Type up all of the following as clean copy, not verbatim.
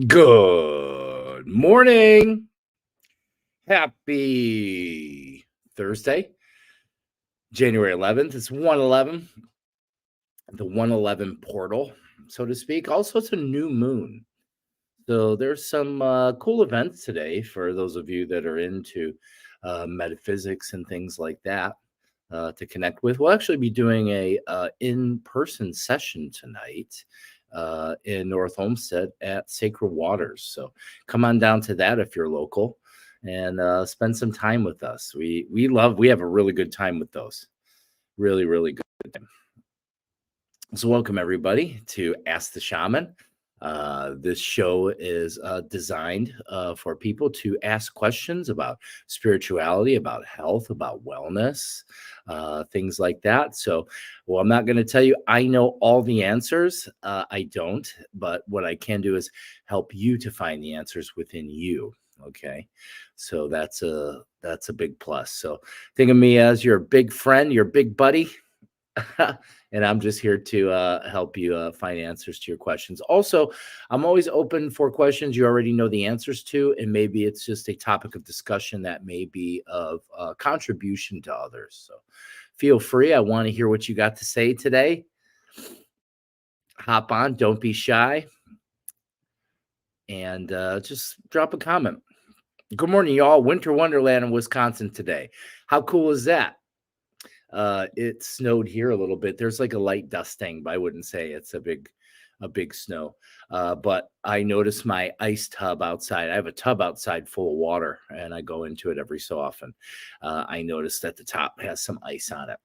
Good morning. Happy Thursday, January 11th. It's 111, the 111 portal, so to speak. Also, it's a new moon. So there's some cool events today for those of you that are into metaphysics and things like that to connect with. We'll actually be doing a in-person session tonight in North Homestead at Sacred Waters. So come on down to that if you're local and spend some time with us. We have a really good time with those. Really, really good time. So welcome everybody to Ask the Shaman. This show is designed for people to ask questions about spirituality, about health, about wellness, things like that. So, well, I'm not going to tell you I know all the answers. I don't, but what I can do is help you to find the answers within you. Okay, so that's a big plus. So think of me as your big friend, your big buddy. And I'm just here to help you find answers to your questions. Also, I'm always open for questions you already know the answers to, and maybe it's just a topic of discussion that may be of contribution to others. So feel free. I want to hear what you got to say today. Hop on. Don't be shy. And just drop a comment. Good morning, y'all. Winter Wonderland in Wisconsin today. How cool is that? It snowed here a little bit. There's like a light dusting, but I wouldn't say it's a big snow. But I noticed my ice tub outside. I have a tub outside full of water, and I go into it every so often. I noticed that the top has some ice on it.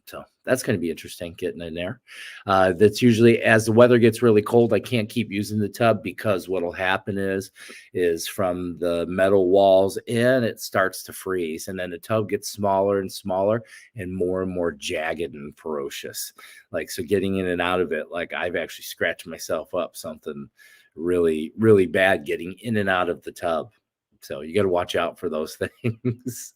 So that's going to be interesting getting in there. That's usually as the weather gets really cold, I can't keep using the tub because what'll happen is from the metal walls in, it starts to freeze. And then the tub gets smaller and smaller and more jagged and ferocious. Like, so getting in and out of it, like I've actually scratched myself up something really, really bad getting in and out of the tub. So you got to watch out for those things.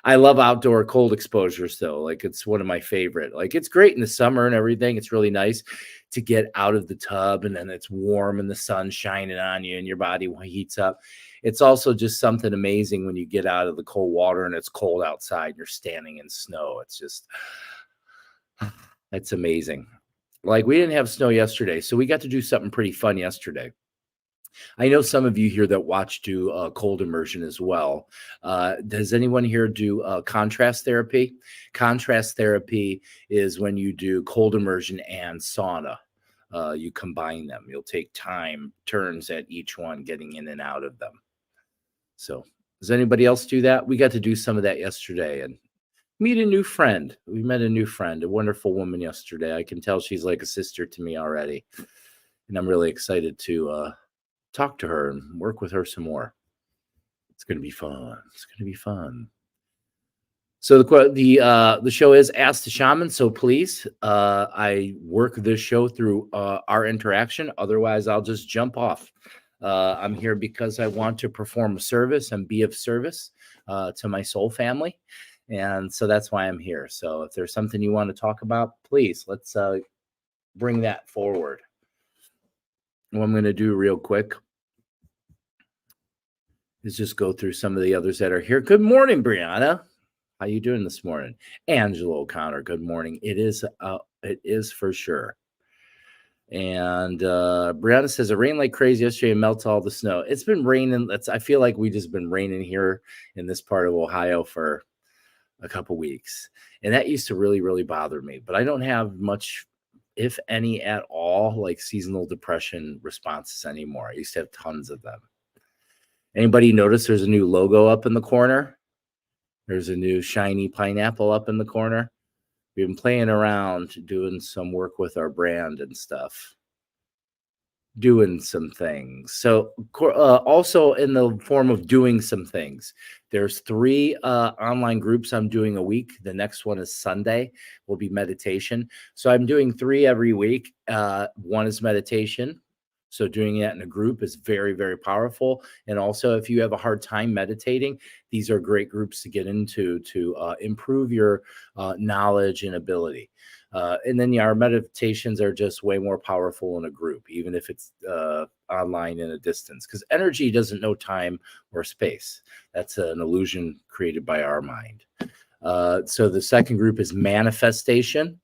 I love outdoor cold exposures though. Like it's one of my favorite. Like it's great in the summer and everything. It's really nice to get out of the tub and then it's warm and the sun's shining on you and your body heats up. It's also just something amazing when you get out of the cold water and it's cold outside and you're standing in snow. It's just, it's amazing. Like we didn't have snow yesterday, so we got to do something pretty fun yesterday. I know some of you here that watch do cold immersion as well. Does anyone here do contrast therapy? Contrast therapy is when you do cold immersion and sauna. You combine them. You'll take turns at each one, getting in and out of them. So does anybody else do that? We got to do some of that yesterday and meet a new friend. We met a new friend, a wonderful woman yesterday. I can tell she's like a sister to me already. And I'm really excited to talk to her and work with her some more. It's going to be fun. It's going to be fun. So the show is Ask the Shaman. So please, I work this show through our interaction. Otherwise, I'll just jump off. I'm here because I want to perform a service and be of service to my soul family. And so that's why I'm here. So if there's something you want to talk about, please, let's bring that forward. What I'm going to do real quick is just go through some of the others that are here. Good morning, Brianna. How you doing this morning? Angela O'Connor, good morning. It is for sure. And Brianna says it rained like crazy yesterday and melted all the snow. It's been raining. I feel like we just been raining here in this part of Ohio for a couple weeks. And that used to really, really bother me. But I don't have much, if any at all, like seasonal depression responses anymore. I used to have tons of them. Anybody notice there's a new logo up in the corner? There's a new shiny pineapple up in the corner. We've been playing around doing some work with our brand and stuff, doing some things. So also in the form of doing some things, there's 3 online groups I'm doing a week. The next one is Sunday, will be meditation. So I'm doing 3 every week. One is meditation. So doing that in a group is very, very powerful. And also, if you have a hard time meditating, these are great groups to get into to improve your knowledge and ability. And then our meditations are just way more powerful in a group, even if it's online in a distance, because energy doesn't know time or space. That's an illusion created by our mind. So the second group is manifestation.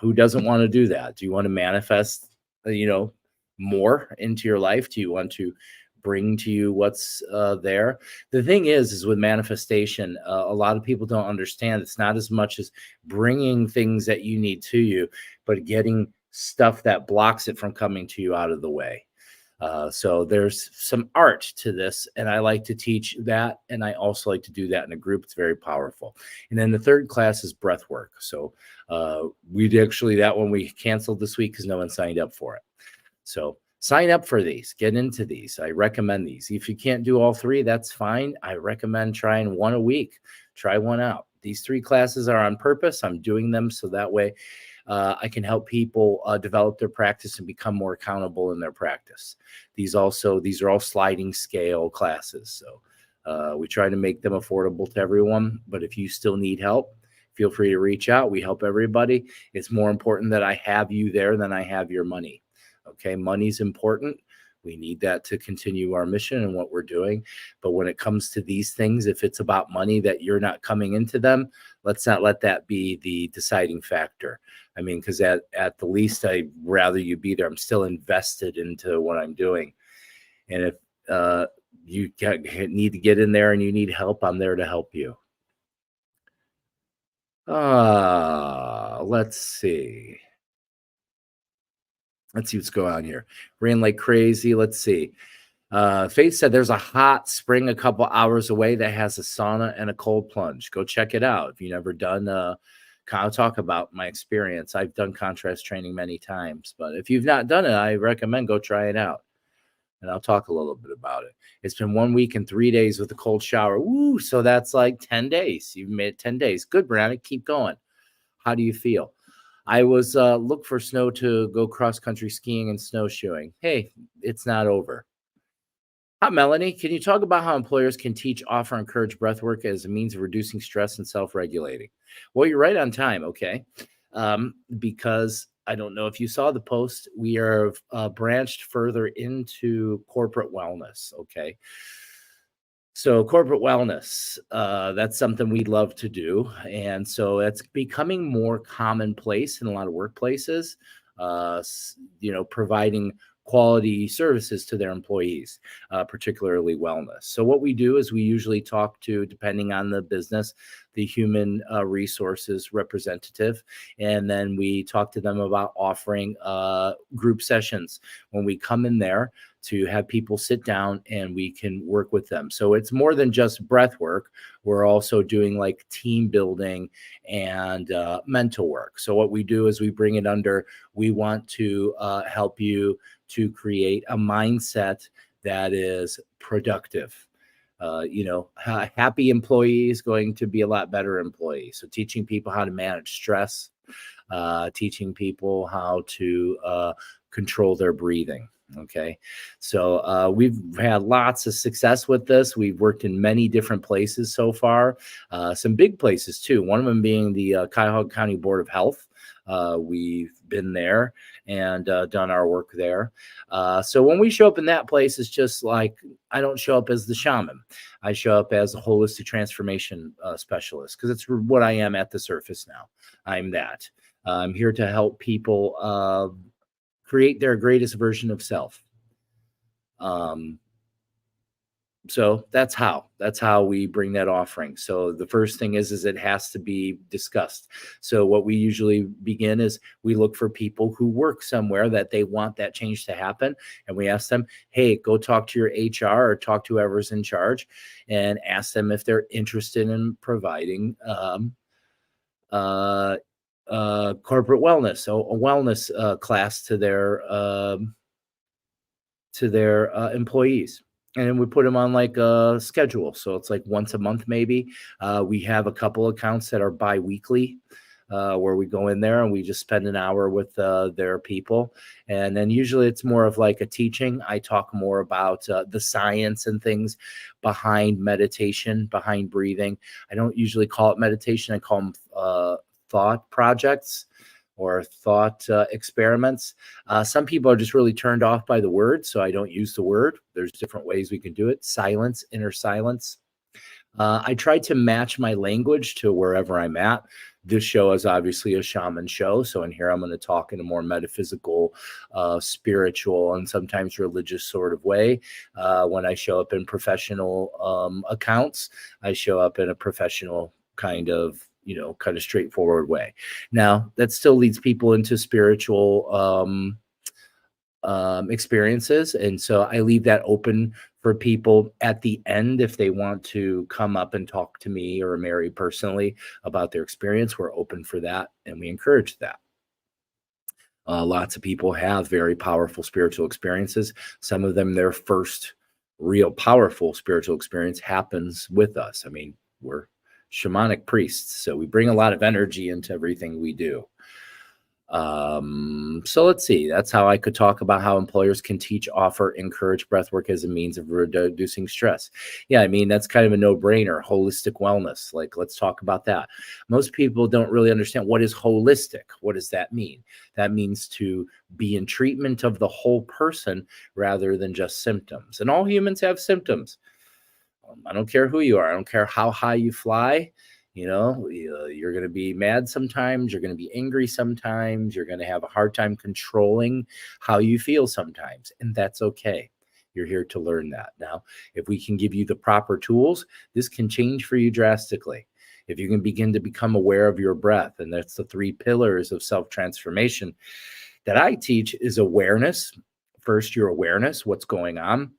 Who doesn't want to do that? Do you want to manifest, more into your life? Do you want to bring to you what's there? The thing is with manifestation, a lot of people don't understand. It's not as much as bringing things that you need to you, but getting stuff that blocks it from coming to you out of the way. So there's some art to this, and I like to teach that, and I also like to do that in a group. It's very powerful. And then the third class is breath work. So that one we canceled this week because no one signed up for it. So sign up for these, get into these. I recommend these. If you can't do all 3, that's fine. I recommend trying one a week. Try one out. These 3 classes are on purpose. I'm doing them so that way I can help people develop their practice and become more accountable in their practice. These are all sliding scale classes. So we try to make them affordable to everyone. But if you still need help, feel free to reach out. We help everybody. It's more important that I have you there than I have your money. Okay, money's important. We need that to continue our mission and what we're doing. But when it comes to these things, if it's about money that you're not coming into them, let's not let that be the deciding factor. I mean, because at the least, I'd rather you be there. I'm still invested into what I'm doing. And if you need to get in there and you need help, I'm there to help you. Let's see. Let's see what's going on here. Rain like crazy. Let's see. Faith said there's a hot spring a couple hours away that has a sauna and a cold plunge. Go check it out. If you've never done, I'll talk about my experience. I've done contrast training many times, but if you've not done it, I recommend go try it out. And I'll talk a little bit about it. It's been 1 week and 3 days with a cold shower. Woo! So that's like 10 days. You've made it 10 days. Good, Brandon. Keep going. How do you feel? I was look for snow to go cross-country skiing and snowshoeing. Hey, it's not over. Hi, Melanie. Can you talk about how employers can teach, offer, encourage breath work as a means of reducing stress and self-regulating? Well, you're right on time, okay? Because I don't know if you saw the post, we are branched further into corporate wellness, okay? So corporate wellness, that's something we love to do. And so it's becoming more commonplace in a lot of workplaces, providing quality services to their employees, particularly wellness. So what we do is we usually talk to, depending on the business, the human resources representative, and then we talk to them about offering group sessions when we come in there to have people sit down and we can work with them. So it's more than just breath work. We're also doing like team building and mental work. So what we do is we bring it under, we want to help you to create a mindset that is productive. Happy employees going to be a lot better employees. So teaching people how to manage stress, teaching people how to control their breathing. Okay. So we've had lots of success with this. We've worked in many different places so far, some big places too. One of them being the Cuyahoga County Board of Health. We've been there and done our work there. So when we show up in that place, it's just like, I don't show up as the shaman. I show up as a holistic transformation specialist, because it's what I am at the surface now. I'm that. I'm here to help people create their greatest version of self. So that's how we bring that offering. So the first thing is it has to be discussed. So what we usually begin is we look for people who work somewhere that they want that change to happen, and we ask them, hey, go talk to your HR or talk to whoever's in charge and ask them if they're interested in providing uh, corporate wellness, so a wellness class to their employees. And then we put them on like a schedule. So it's like once a month, maybe. We have a couple accounts that are bi-weekly, where we go in there and we just spend an hour with their people. And then usually it's more of like a teaching. I talk more about the science and things behind meditation, behind breathing. I don't usually call it meditation. I call them thought projects or thought experiments. Some people are just really turned off by the word, so I don't use the word. There's different ways we can do it. Silence, inner silence. I try to match my language to wherever I'm at. This show is obviously a shaman show. So in here, I'm going to talk in a more metaphysical, spiritual, and sometimes religious sort of way. When I show up in professional accounts, I show up in a professional kind of straightforward way. Now, that still leads people into spiritual experiences. And so I leave that open for people at the end if they want to come up and talk to me or Mary personally about their experience. We're open for that and we encourage that. Lots of people have very powerful spiritual experiences. Some of them, their first real powerful spiritual experience happens with us. I mean, we're shamanic priests, so we bring a lot of energy into everything we do. So let's see. That's how I could talk about how employers can teach, offer, encourage breathwork as a means of reducing stress. Yeah, I mean, that's kind of a no-brainer. Holistic wellness. Like, let's talk about that. Most people don't really understand what is holistic. What does that mean? That means to be in treatment of the whole person rather than just symptoms. And all humans have symptoms. I don't care who you are. I don't care how high you fly. You're going to be mad sometimes. You're going to be angry sometimes. You're going to have a hard time controlling how you feel sometimes. And that's okay. You're here to learn that. Now, if we can give you the proper tools, this can change for you drastically. If you can begin to become aware of your breath, and that's the 3 pillars of self-transformation that I teach is awareness. First, your awareness, what's going on.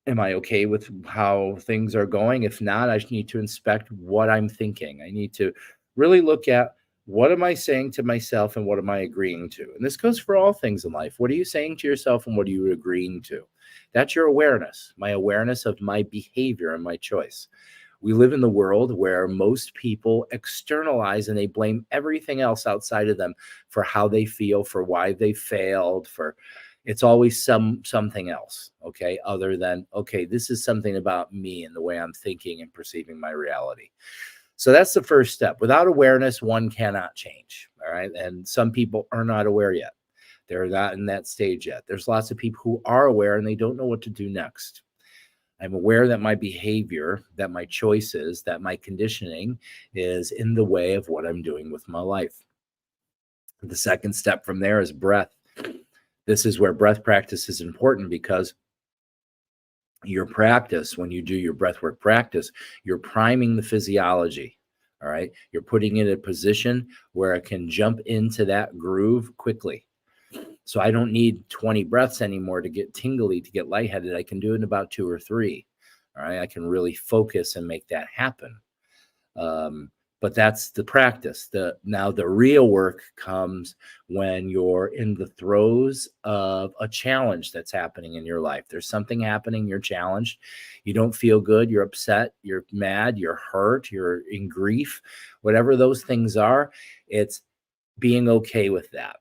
Am I okay with how things are going? If not, I need to inspect what I'm thinking. I need to really look at what am I saying to myself and what am I agreeing to? And this goes for all things in life. What are you saying to yourself and what are you agreeing to? That's your awareness, my awareness of my behavior and my choice. We live in the world where most people externalize and they blame everything else outside of them for how they feel, for why they failed, for it's always something else, okay, other than, okay, this is something about me and the way I'm thinking and perceiving my reality. So that's the first step. Without awareness, one cannot change, all right? And some people are not aware yet. They're not in that stage yet. There's lots of people who are aware and they don't know what to do next. I'm aware that my behavior, that my choices, that my conditioning is in the way of what I'm doing with my life. The second step from there is breath. This is where breath practice is important because your practice, when you do your breathwork practice, you're priming the physiology. All right. You're putting it in a position where it can jump into that groove quickly. So I don't need 20 breaths anymore to get tingly, to get lightheaded. I can do it in about 2 or 3. All right. I can really focus and make that happen. But that's the practice. Now the real work comes when you're in the throes of a challenge that's happening in your life. There's something happening, you're challenged, you don't feel good, you're upset, you're mad, you're hurt, you're in grief, whatever those things are, it's being okay with that.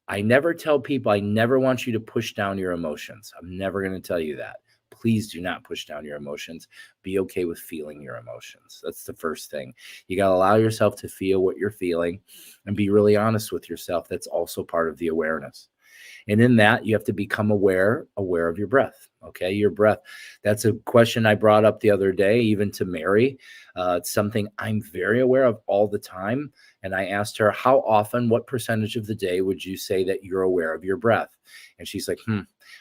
I never tell people, I never want you to push down your emotions. I'm never going to tell you that. Please do not push down your emotions. Be okay with feeling your emotions. That's the first thing. You got to allow yourself to feel what you're feeling and be really honest with yourself. That's also part of the awareness. And in that, you have to become aware of your breath. Okay, your breath. That's a question I brought up the other day, even to Mary. It's something I'm very aware of all the time. And I asked her, how often, what percentage of the day would you say that you're aware of your breath? And she's like,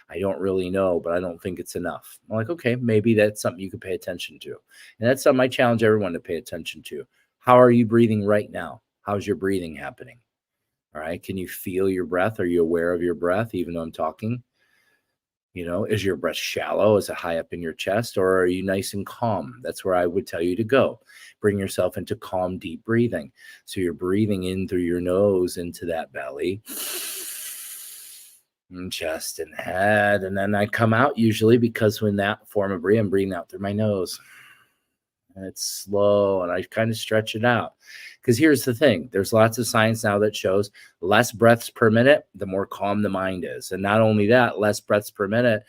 I don't really know, but I don't think it's enough. I'm like, okay, maybe that's something you could pay attention to. And that's something I challenge everyone to pay attention to. How are you breathing right now? How's your breathing happening? All right. Can you feel your breath? Are you aware of your breath, even though I'm talking? Is your breath shallow? Is it high up in your chest? Or are you nice and calm? That's where I would tell you to go. Bring yourself into calm, deep breathing. So you're breathing in through your nose into that belly, and chest and head. And then I come out usually, because when that form of breathing, I'm breathing out through my nose. And it's slow, and I kind of stretch it out. Because here's the thing. There's lots of science now that shows less breaths per minute, the more calm the mind is. And not only that, less breaths per minute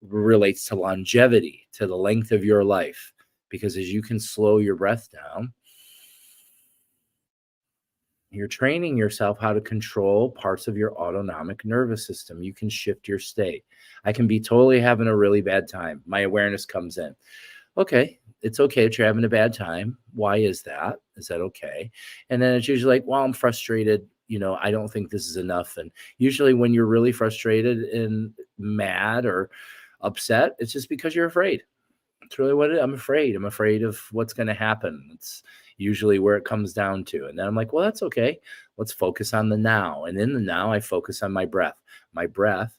relates to longevity, to the length of your life. Because as you can slow your breath down, you're training yourself how to control parts of your autonomic nervous system. You can shift your state. I can be totally having a really bad time. My awareness comes in. Okay, it's okay that you're having a bad time. Why is that? Is that okay? And then it's usually like, well, I'm frustrated. I don't think this is enough. And usually when you're really frustrated and mad or upset, it's just because you're afraid. It's really what it is. I'm afraid. I'm afraid of what's going to happen. It's usually where it comes down to. And then I'm like, well, that's okay. Let's focus on the now. And in the now, I focus on my breath. My breath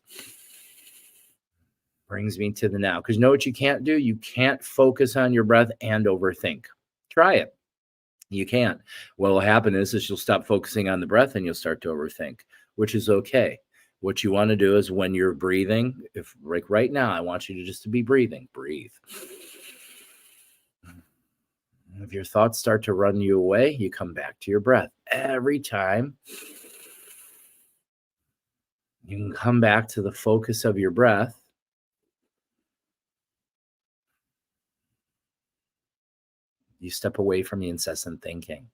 brings me to the now. Because you know what you can't do? You can't focus on your breath and overthink. Try it. You can't. What will happen is you'll stop focusing on the breath and you'll start to overthink, which is okay. What you want to do is when you're breathing, if like right now, I want you to just to be breathing. Breathe. If your thoughts start to run you away, you come back to your breath. Every time you can come back to the focus of your breath, you step away from the incessant thinking.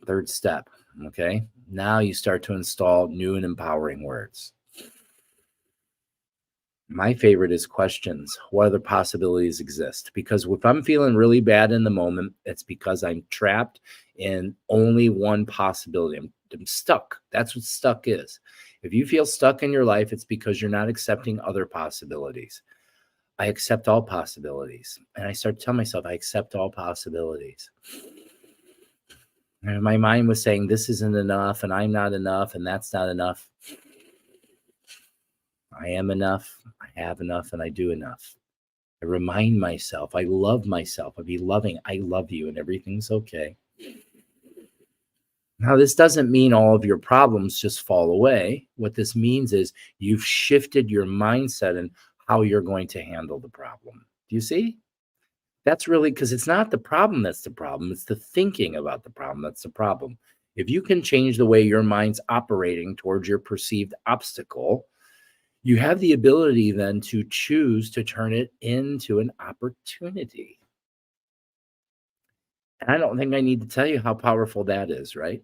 Third step, okay? Now you start to install new and empowering words. My favorite is questions. What other possibilities exist? Because if I'm feeling really bad in the moment, it's because I'm trapped in only one possibility. I'm stuck. That's what stuck is. If you feel stuck in your life, it's because you're not accepting other possibilities. I accept all possibilities. And I start to tell myself, I accept all possibilities. And my mind was saying, this isn't enough, and I'm not enough, and that's not enough. I am enough, I have enough, and I do enough. I remind myself, I love myself, I be loving, I love you, and everything's okay. Now, this doesn't mean all of your problems just fall away. What this means is you've shifted your mindset and how you're going to handle the problem. Do you see? That's really because it's not the problem that's the problem. It's the thinking about the problem that's the problem. If you can change the way your mind's operating towards your perceived obstacle, you have the ability then to choose to turn it into an opportunity. And I don't think I need to tell you how powerful that is, right?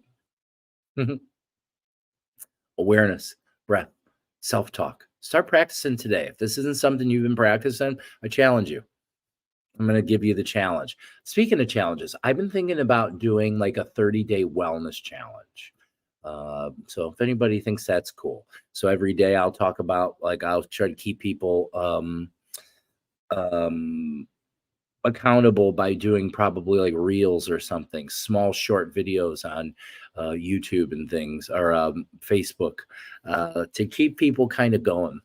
Awareness, breath, self-talk. Start practicing today. If this isn't something you've been practicing, I challenge you. I'm going to give you the challenge. Speaking of challenges, I've been thinking about doing like a 30-day wellness challenge. So if anybody thinks that's cool. So every day I'll talk about, like, I'll try to keep people accountable by doing probably like reels or something, small short videos on YouTube and things, or Facebook, to keep people kind of going.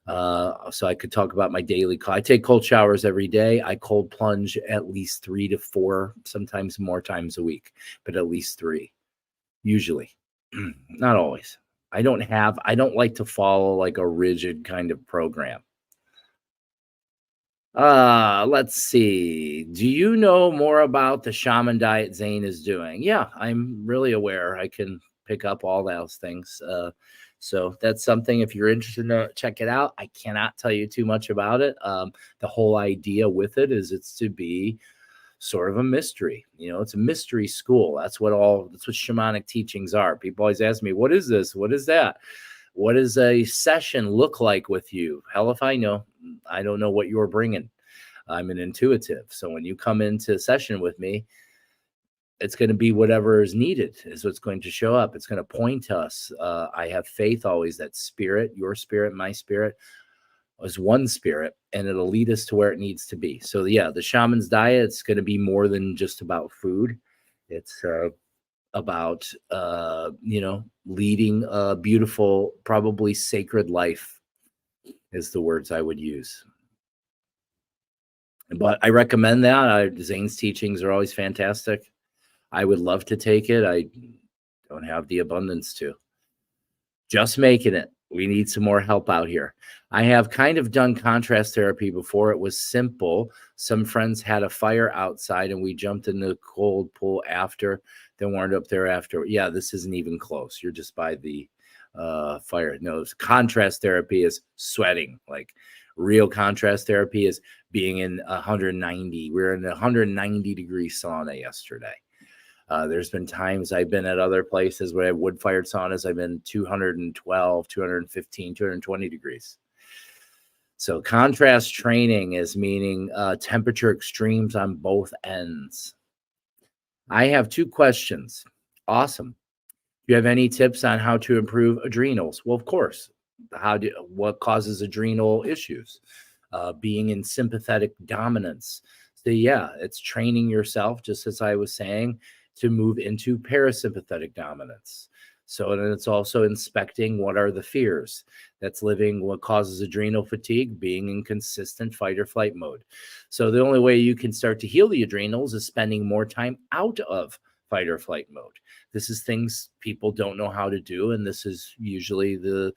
So I could talk about my daily I take cold showers every day. I cold plunge at least 3 to 4, sometimes more times a week, but at least 3, usually. Not always. I don't like to follow like a rigid kind of program. Let's see. Do you know more about the Shaman Diet Zane is doing? Yeah, I'm really aware. I can pick up all those things. So that's something, if you're interested in check it out. I cannot tell you too much about it. The whole idea with it is it's to be sort of a mystery. It's a mystery school. That's what shamanic teachings are. People always ask me, what is this? What is that? What does a session look like with you? Hell if I know. I don't know what you're bringing. I'm an intuitive. So when you come into session with me, it's going to be whatever is needed is what's going to show up. It's going to point us. I have faith always that spirit, your spirit, my spirit is one spirit, and it'll lead us to where it needs to be. So yeah, the shaman's diet, it's going to be more than just about food. It's about, leading a beautiful, probably sacred life is the words I would use. But I recommend that. Zane's teachings are always fantastic. I would love to take it. I don't have the abundance to. Just making it. We need some more help out here. I have kind of done contrast therapy before. It was simple. Some friends had a fire outside and we jumped in the cold pool after, then warmed up there after. Yeah, this isn't even close. You're just by the fire. No, contrast therapy is sweating. Like real contrast therapy is being in 190. We're in a 190-degree sauna yesterday. There's been times I've been at other places where I have wood-fired saunas. I've been 212, 215, 220 degrees. So contrast training is meaning temperature extremes on both ends. I have 2 questions. Awesome. Do you have any tips on how to improve adrenals? Well, of course. What causes adrenal issues? Being in sympathetic dominance. So yeah, it's training yourself, just as I was saying, to move into parasympathetic dominance. So then it's also inspecting what are the fears that's living, what causes adrenal fatigue, being in consistent fight or flight mode. So the only way you can start to heal the adrenals is spending more time out of fight or flight mode. This is things people don't know how to do. And this is usually the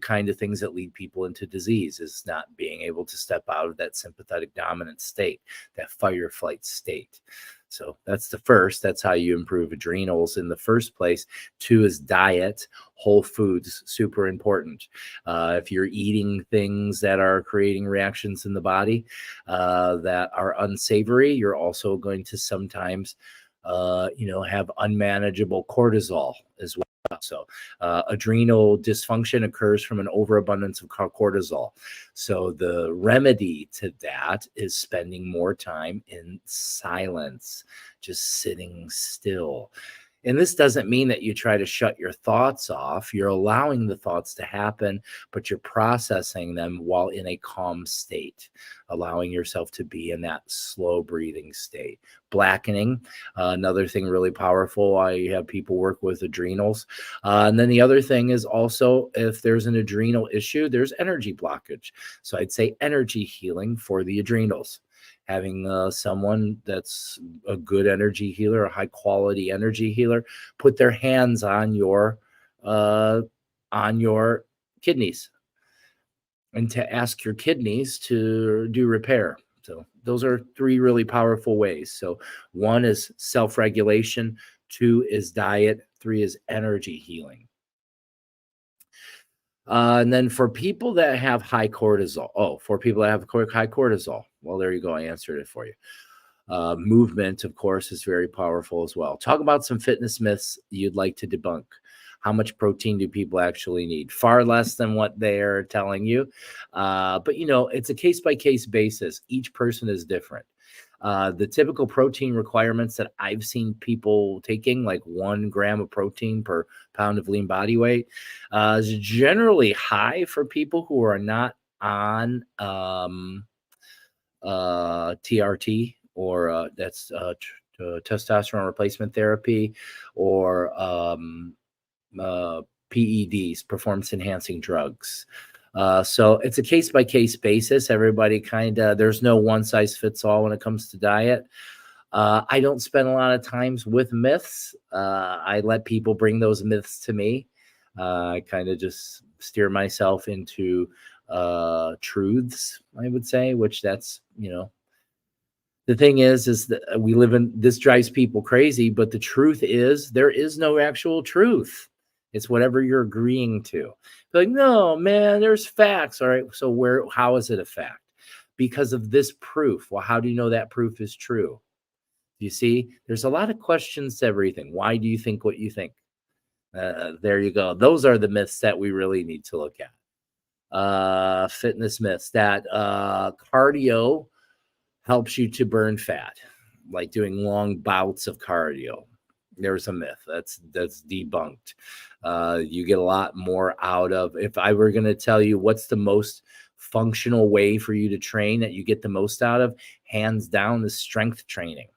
kind of things that lead people into disease, is not being able to step out of that sympathetic dominant state, that fight or flight state. So that's the first. That's how you improve adrenals in the first place. 2 is diet. Whole foods, super important. If you're eating things that are creating reactions in the body that are unsavory, you're also going to sometimes have unmanageable cortisol as well. So adrenal dysfunction occurs from an overabundance of cortisol. So the remedy to that is spending more time in silence, just sitting still. And this doesn't mean that you try to shut your thoughts off. You're allowing the thoughts to happen, but you're processing them while in a calm state, allowing yourself to be in that slow breathing state. Blackening, another thing really powerful. I have people work with adrenals. And then the other thing is also, if there's an adrenal issue, there's energy blockage. So I'd say energy healing for the adrenals. Having someone that's a good energy healer, a high quality energy healer, put their hands on your kidneys, and to ask your kidneys to do repair. So those are 3 really powerful ways. So 1 is self-regulation, 2 is diet, 3 is energy healing. And then for people that have high cortisol, high cortisol, well, there you go. I answered it for you. Movement, of course, is very powerful as well. Talk about some fitness myths you'd like to debunk. How much protein do people actually need? Far less than what they're telling you. But, it's a case-by-case basis. Each person is different. The typical protein requirements that I've seen people taking, like 1 gram of protein per pound of lean body weight, is generally high for people who are not on TRT, or that's testosterone replacement therapy, or PEDs, performance enhancing drugs. So it's a case-by-case basis. Everybody there's no one size fits all when it comes to diet. I don't spend a lot of times with myths. I let people bring those myths to me. I kind of just steer myself into truths, I would say, which that's, the thing is that we live in, this drives people crazy, but the truth is there is no actual truth. It's whatever you're agreeing to. Like, no, man, there's facts. All right. So how is it a fact? Because of this proof. Well, how do you know that proof is true? You see, there's a lot of questions to everything. Why do you think what you think? There you go. Those are the myths that we really need to look at. Fitness myths that cardio helps you to burn fat, like doing long bouts of cardio. There's a myth that's debunked. You get a lot more out of, if I were going to tell you what's the most functional way for you to train that you get the most out of, hands down, is strength training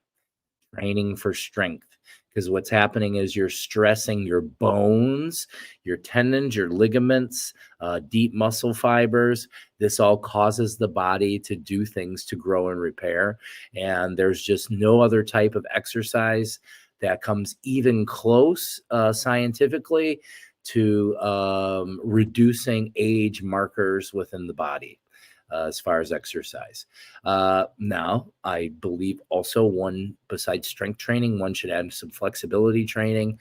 for strength. Because what's happening is you're stressing your bones, your tendons, your ligaments, deep muscle fibers. This all causes the body to do things to grow and repair. And there's just no other type of exercise that comes even close scientifically to reducing age markers within the body. As far as exercise. Now, I believe also one, besides strength training, one should add some flexibility training.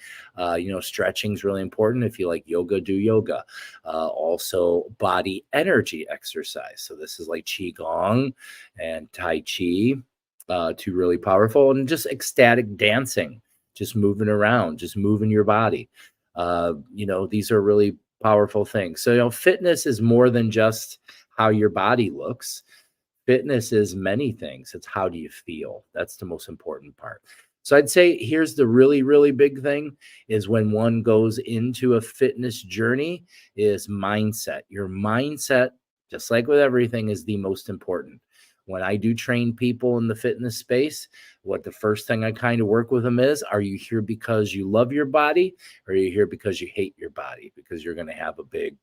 Stretching is really important. If you like yoga, do yoga. Also, body energy exercise. So this is like Qigong and Tai Chi, two really powerful, and just ecstatic dancing, just moving around, just moving your body. These are really powerful things. So, fitness is more than just how your body looks. Fitness is many things. It's how do you feel? That's the most important part. So I'd say here's the really, really big thing is when one goes into a fitness journey is mindset. Your mindset, just like with everything, is the most important. When I do train people in the fitness space, what the first thing I kind of work with them is, are you here because you love your body, or are you here because you hate your body? Because you're going to have a big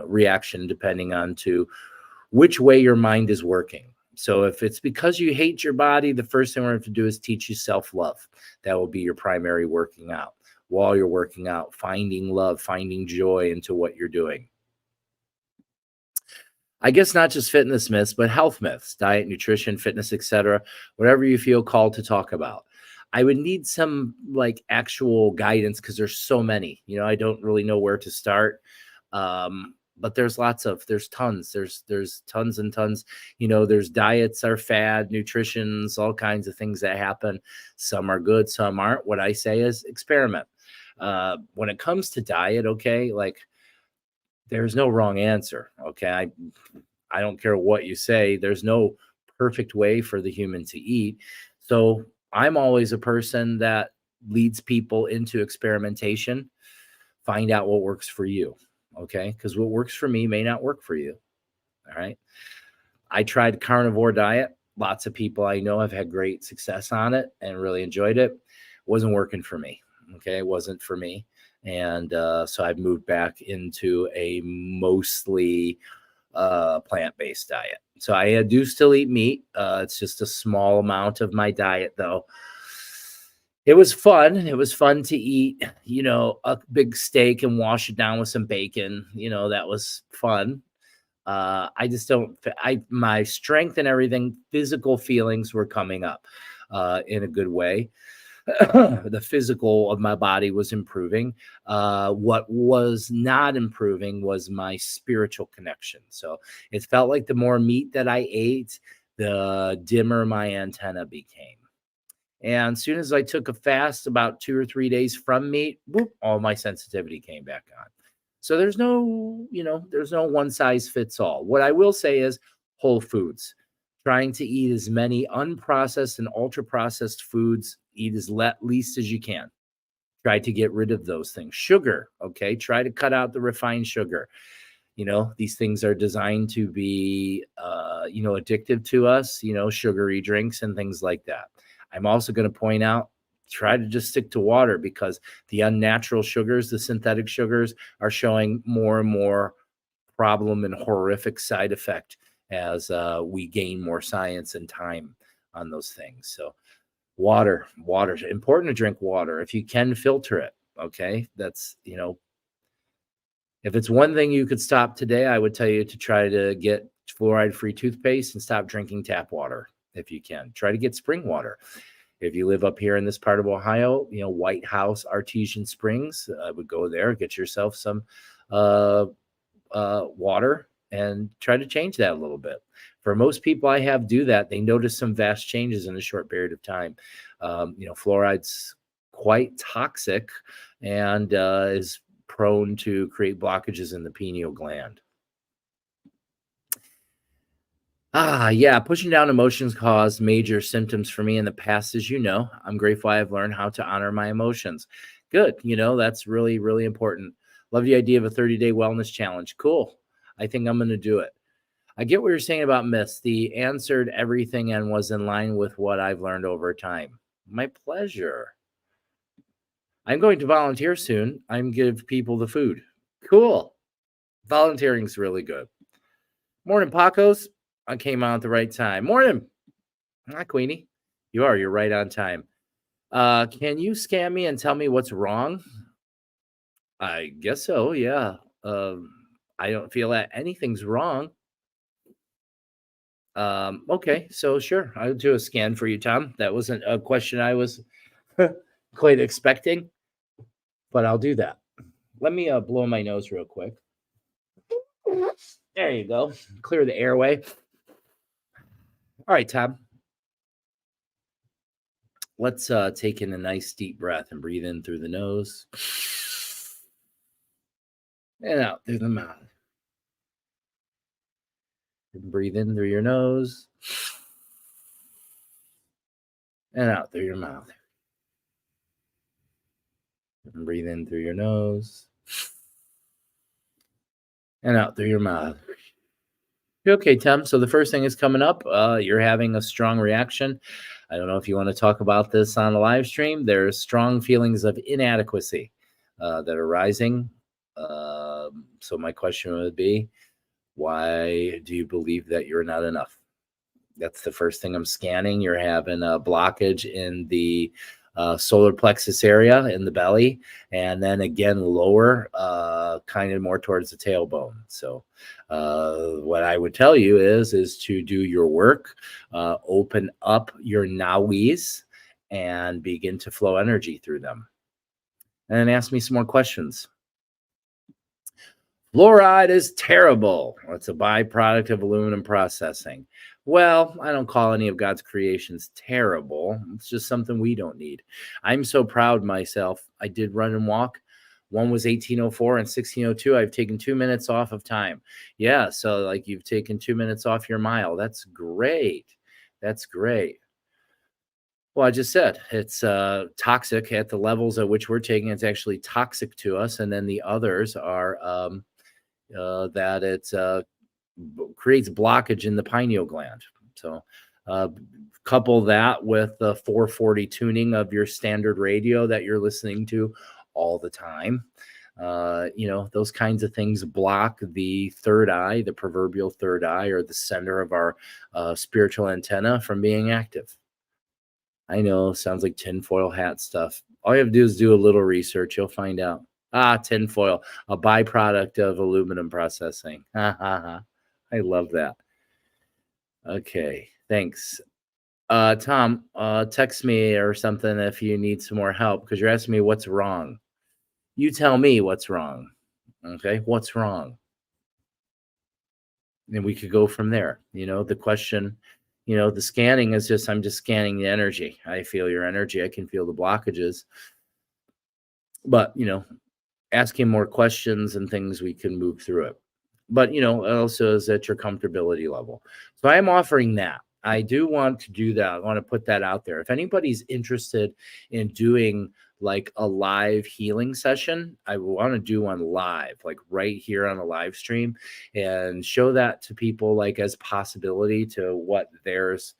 reaction depending on to which way your mind is working. So if it's because you hate your body, the first thing we're going to do is teach you self-love. That will be your primary working out. While you're working out, finding love, finding joy into what you're doing. I guess not just fitness myths, but health myths, diet, nutrition, fitness, etc. Whatever you feel called to talk about. I would need some like actual guidance because there's so many. I don't really know where to start. But there's tons, there's tons and tons, there's diets are fad, nutritions, all kinds of things that happen. Some are good, some aren't. What I say is experiment. When it comes to diet, okay, like there's no wrong answer. Okay. I don't care what you say. There's no perfect way for the human to eat. So I'm always a person that leads people into experimentation. Find out what works for you. Okay. Because what works for me may not work for you. All right. I tried carnivore diet. Lots of people I know have had great success on it and really enjoyed it. Wasn't working for me. Okay. It wasn't for me. And so I've moved back into a mostly plant-based diet. So I do still eat meat. It's just a small amount of my diet, though. It was fun. It was fun to eat, a big steak and wash it down with some bacon. That was fun. I just don't, my strength and everything, physical feelings were coming up in a good way. The physical of my body was improving. What was not improving was my spiritual connection. So it felt like the more meat that I ate, the dimmer my antenna became. And as soon as I took a fast about 2 or 3 days from meat, whoop, all my sensitivity came back on. So there's no one size fits all. What I will say is whole foods. Trying to eat as many unprocessed and ultra processed foods, eat as least as you can. Try to get rid of those things. Sugar, okay? Try to cut out the refined sugar. These things are designed to be, addictive to us, sugary drinks and things like that. I'm also going to point out, try to just stick to water because the unnatural sugars, the synthetic sugars, are showing more and more problem and horrific side effect as we gain more science and time on those things. So water, important to drink water. If you can filter it, okay? That's, if it's one thing you could stop today, I would tell you to try to get fluoride-free toothpaste and stop drinking tap water if you can. Try to get spring water. If you live up here in this part of Ohio, White House Artesian Springs, I would go there, get yourself some water and try to change that a little bit. For most people I have do that, they notice some vast changes in a short period of time. Fluoride's quite toxic and is prone to create blockages in the pineal gland. Yeah, pushing down emotions caused major symptoms for me in the past, as you know. I'm grateful I've learned how to honor my emotions. Good. That's really, really important. Love the idea of a 30-day wellness challenge. Cool. I think I'm going to do it. I get what you're saying about myths. The answered everything and was in line with what I've learned over time. My pleasure. I'm going to volunteer soon. I'm give people the food. Cool. Volunteering's really good. Morning, Pacos. I came out at the right time. Morning. Hi, Queenie. You're right on time. Can you scan me and tell me what's wrong? I guess so, yeah. I don't feel that anything's wrong. Okay, so sure, I'll do a scan for you, Tom. That wasn't a question I was quite expecting, but I'll do that. Let me blow my nose real quick. There you go. Clear the airway. All right, Tom. Let's take in a nice deep breath and breathe in through the nose and out through the mouth. And breathe in through your nose and out through your mouth. And breathe in through your nose and out through your mouth. Okay, Tim. So the first thing is coming up. You're having a strong reaction. I don't know if you want to talk about this on the live stream. There's strong feelings of inadequacy that are rising. So my question would be, why do you believe that you're not enough? That's the first thing I'm scanning. You're having a blockage in the solar plexus area in the belly, and then again lower, kind of more towards the tailbone. So what I would tell you is to do your work, open up your nawis and begin to flow energy through them. And then ask me some more questions. Fluoride is terrible. It's a byproduct of aluminum processing. Well, I don't call any of God's creations terrible. It's just something we don't need. I'm so proud myself. I did run and walk. One was 1804 and 1602. I've taken 2 minutes off of time. Yeah, so like you've taken 2 minutes off your mile. That's great. That's great. Well, I just said it's toxic at the levels at which we're taking. It's actually toxic to us. And then the others are that it creates blockage in the pineal gland. So couple that with the 440 tuning of your standard radio that you're listening to all the time. Those kinds of things block the third eye, the proverbial third eye, or the center of our spiritual antenna from being active. I know, sounds like tinfoil hat stuff. All you have to do is do a little research. You'll find out. Tinfoil, a byproduct of aluminum processing. I love that. Okay, thanks. Tom, text me or something if you need some more help, because you're asking me what's wrong. You tell me what's wrong. Okay, what's wrong? And we could go from there. The question, the scanning is just, I'm just scanning the energy. I feel your energy. I can feel the blockages. But, asking more questions and things, we can move through it. But, also is at your comfortability level. So I'm offering that. I do want to do that. I want to put that out there. If anybody's interested in doing like a live healing session, I want to do one live, like right here on a live stream, and show that to people like as possibility to what theirs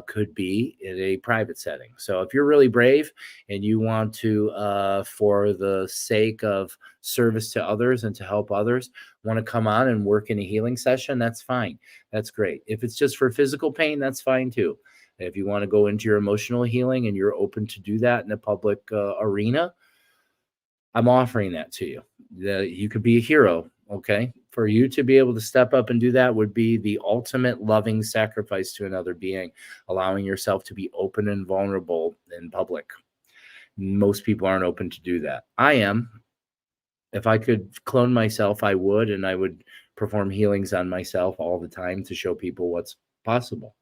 could be in a private setting. So if you're really brave and you want to, for the sake of service to others and to help others, want to come on and work in a healing session, that's fine. That's great. If it's just for physical pain, that's fine too. If you want to go into your emotional healing and you're open to do that in a public arena, I'm offering that to you. You could be a hero. Okay. For you to be able to step up and do that would be the ultimate loving sacrifice to another being, allowing yourself to be open and vulnerable in public. Most people aren't open to do that. I am. If I could clone myself, I would, and I would perform healings on myself all the time to show people what's possible.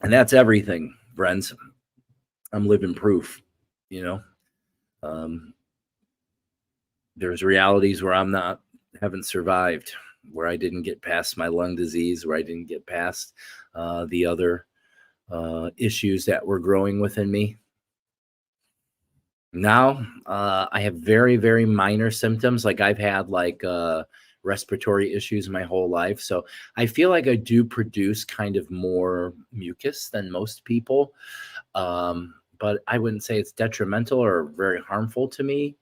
And that's everything, friends. I'm living proof, you know. Um, there's realities where haven't survived, where I didn't get past my lung disease, where I didn't get past the other issues that were growing within me. Now, I have very, very minor symptoms. Like I've had respiratory issues my whole life. So I feel like I do produce kind of more mucus than most people. But I wouldn't say it's detrimental or very harmful to me.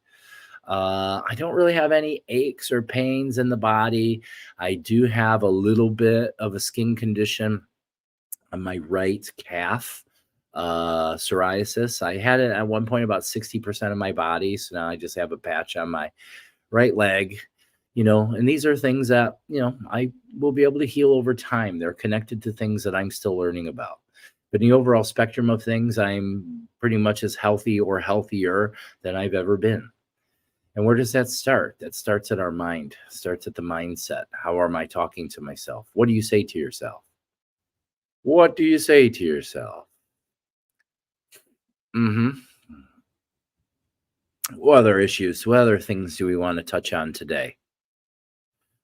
I don't really have any aches or pains in the body. I do have a little bit of a skin condition on my right calf, psoriasis. I had it at one point about 60% of my body. So now I just have a patch on my right leg, and these are things that, I will be able to heal over time. They're connected to things that I'm still learning about. But in the overall spectrum of things, I'm pretty much as healthy or healthier than I've ever been. And where does that start? That starts at our mind, starts at the mindset. How am I talking to myself? What do you say to yourself? What do you say to yourself? Mm-hmm. What other issues? What other things do we want to touch on today?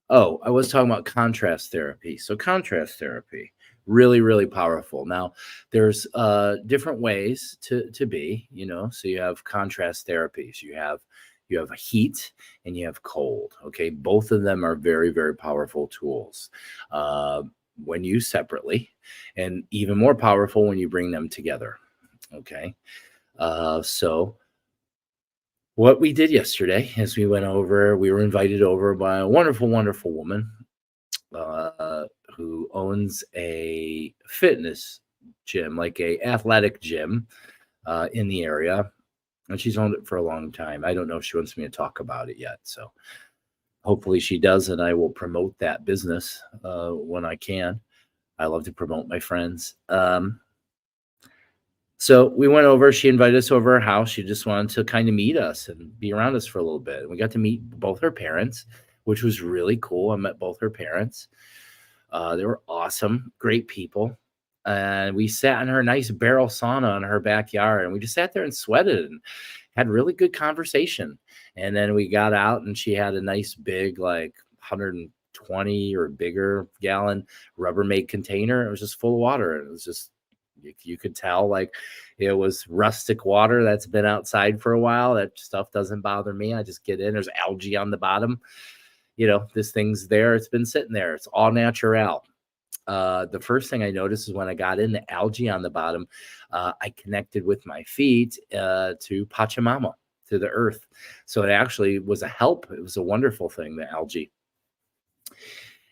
Oh, I was talking about contrast therapy. So contrast therapy, really, really powerful. Now, there's different ways to be, so you have contrast therapies. You have heat and you have cold. Okay. Both of them are very, very powerful tools when used separately, and even more powerful when you bring them together. Okay. So what we did yesterday is we were invited over by a wonderful, wonderful woman who owns a fitness gym, like a athletic gym in the area. And she's owned it for a long time. I don't know if she wants me to talk about it yet. So hopefully she does, and I will promote that business when I can. I love to promote my friends. So we went over, she invited us over her house. She just wanted to kind of meet us and be around us for a little bit. And we got to meet both her parents, which was really cool. I met both her parents. They were awesome, great people. And we sat in her nice barrel sauna in her backyard, and we just sat there and sweated and had really good conversation. And then we got out, and she had a nice big, like 120 or bigger gallon Rubbermaid container. It was just full of water. And it was just, you could tell like it was rustic water that's been outside for a while. That stuff doesn't bother me. I just get in, there's algae on the bottom. This thing's there. It's been sitting there. It's all natural. The first thing I noticed is when I got in, the algae on the bottom, I connected with my feet to Pachamama, to the earth. So it actually was a help. It was a wonderful thing, the algae.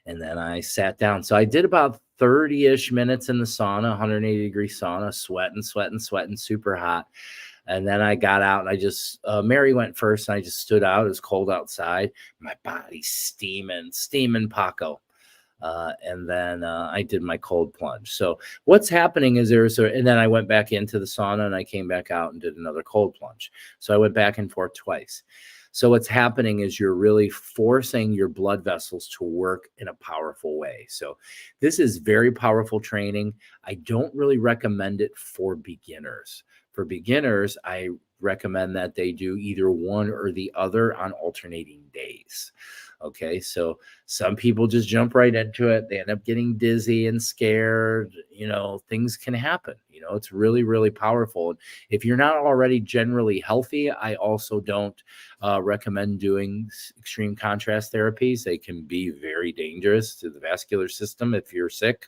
And then I sat down. So I did about 30-ish minutes in the sauna, 180-degree sauna, sweating, super hot. And then I got out, and I just, Mary went first, and I just stood out. It was cold outside. My body's steaming Paqo. And then I did my cold plunge. So what's happening is and then I went back into the sauna, and I came back out and did another cold plunge. So I went back and forth twice. So what's happening is you're really forcing your blood vessels to work in a powerful way. So this is very powerful training. I don't really recommend it for beginners. For beginners, I recommend that they do either one or the other on alternating days. Okay, so some people just jump right into it. They end up getting dizzy and scared. Things can happen. It's really, really powerful. If you're not already generally healthy, I also don't recommend doing extreme contrast therapies. They can be very dangerous to the vascular system if you're sick.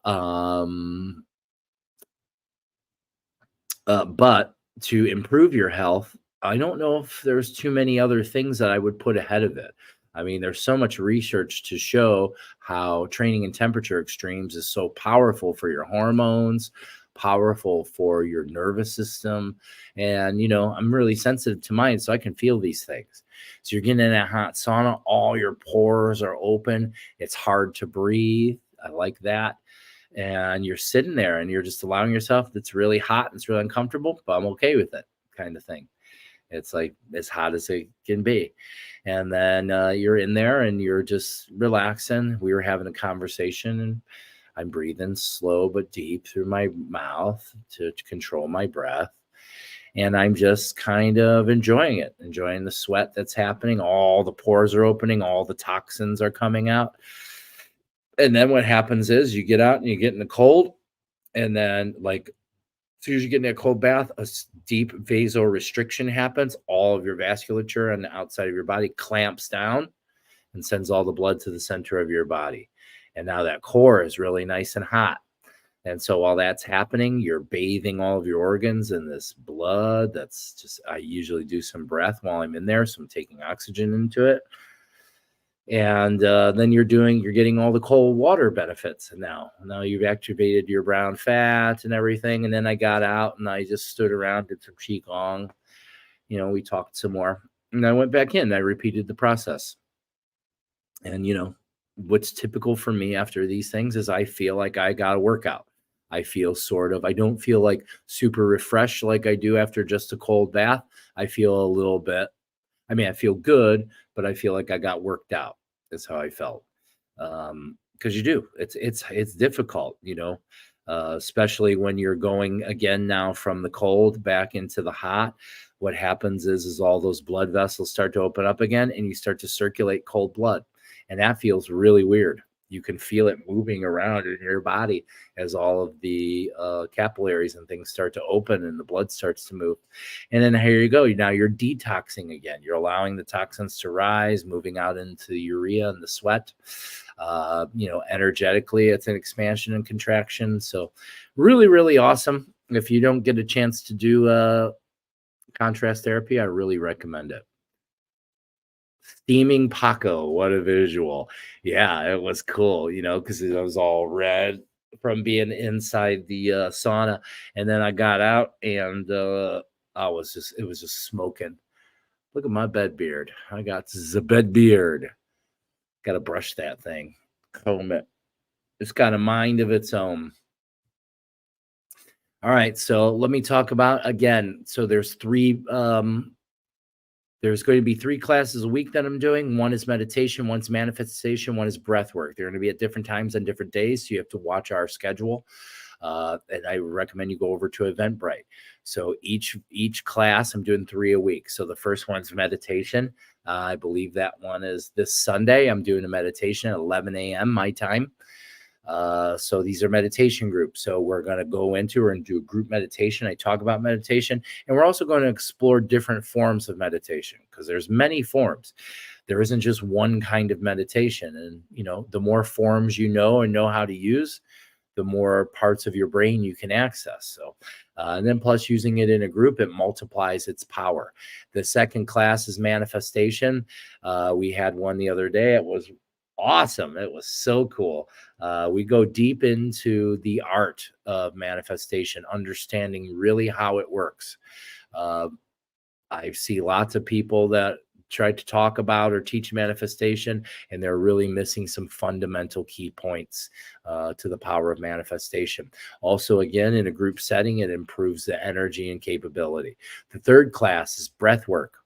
But to improve your health, I don't know if there's too many other things that I would put ahead of it. I mean, there's so much research to show how training in temperature extremes is so powerful for your hormones, powerful for your nervous system. And, I'm really sensitive to mine, so I can feel these things. So you're getting in a hot sauna, all your pores are open. It's hard to breathe. I like that. And you're sitting there and you're just allowing yourself, it's really hot and it's really uncomfortable, but I'm okay with it, kind of thing. It's like as hot as it can be. And then you're in there and you're just relaxing. We were having a conversation, and I'm breathing slow but deep through my mouth to control my breath. And I'm just kind of enjoying it, enjoying the sweat that's happening. All the pores are opening, all the toxins are coming out. And then what happens is you get out and you get in the cold, and then like as soon as you get in a cold bath, a deep vasorestriction happens. All of your vasculature on the outside of your body clamps down and sends all the blood to the center of your body. And now that core is really nice and hot. And so while that's happening, you're bathing all of your organs in this blood. That's just, I usually do some breath while I'm in there. So I'm taking oxygen into it. And then you're getting all the cold water benefits. And now you've activated your brown fat and everything. And then I got out and I just stood around, did some qigong. We talked some more, and I went back in. I repeated the process. And what's typical for me after these things is I feel like I got a workout. I don't feel like super refreshed like I do after just a cold bath. I feel a little bit, I feel good, but I feel like I got worked out. That's how I felt. Because you do. It's difficult, especially when you're going again now from the cold back into the hot. What happens is all those blood vessels start to open up again, and you start to circulate cold blood. And that feels really weird. You can feel it moving around in your body as all of the capillaries and things start to open and the blood starts to move. And then here you go. Now you're detoxing again. You're allowing the toxins to rise, moving out into the urea and the sweat. Energetically, it's an expansion and contraction. So really, really awesome. If you don't get a chance to do contrast therapy, I really recommend it. Steaming Paqo, what a visual. Yeah, it was cool, because it was all red from being inside the sauna. And then I got out and it was just smoking. Look at my bed beard. I got the bed beard. Got to brush that thing, comb it. It's got a mind of its own. All right, so let me talk about again. So there's going to be 3 classes a week that I'm doing. One is meditation, one's manifestation, one is breath work. They're going to be at different times on different days, so you have to watch our schedule. And I recommend you go over to Eventbrite. So each class, I'm doing 3 a week. So the first one's meditation. I believe that one is this Sunday. I'm doing a meditation at 11 a.m. my time. So these are meditation groups. So we're going to go into and do a group meditation. I talk about meditation, and we're also going to explore different forms of meditation because there's many forms. There isn't just one kind of meditation. And, the more forms you know and know how to use, the more parts of your brain you can access. So, and then plus using it in a group, it multiplies its power. The second class is manifestation. We had one the other day. It was awesome. It was so cool. We go deep into the art of manifestation, understanding really how it works. I see lots of people that try to talk about or teach manifestation, and they're really missing some fundamental key points to the power of manifestation. Also, again, in a group setting, it improves the energy and capability. The third class is breath work.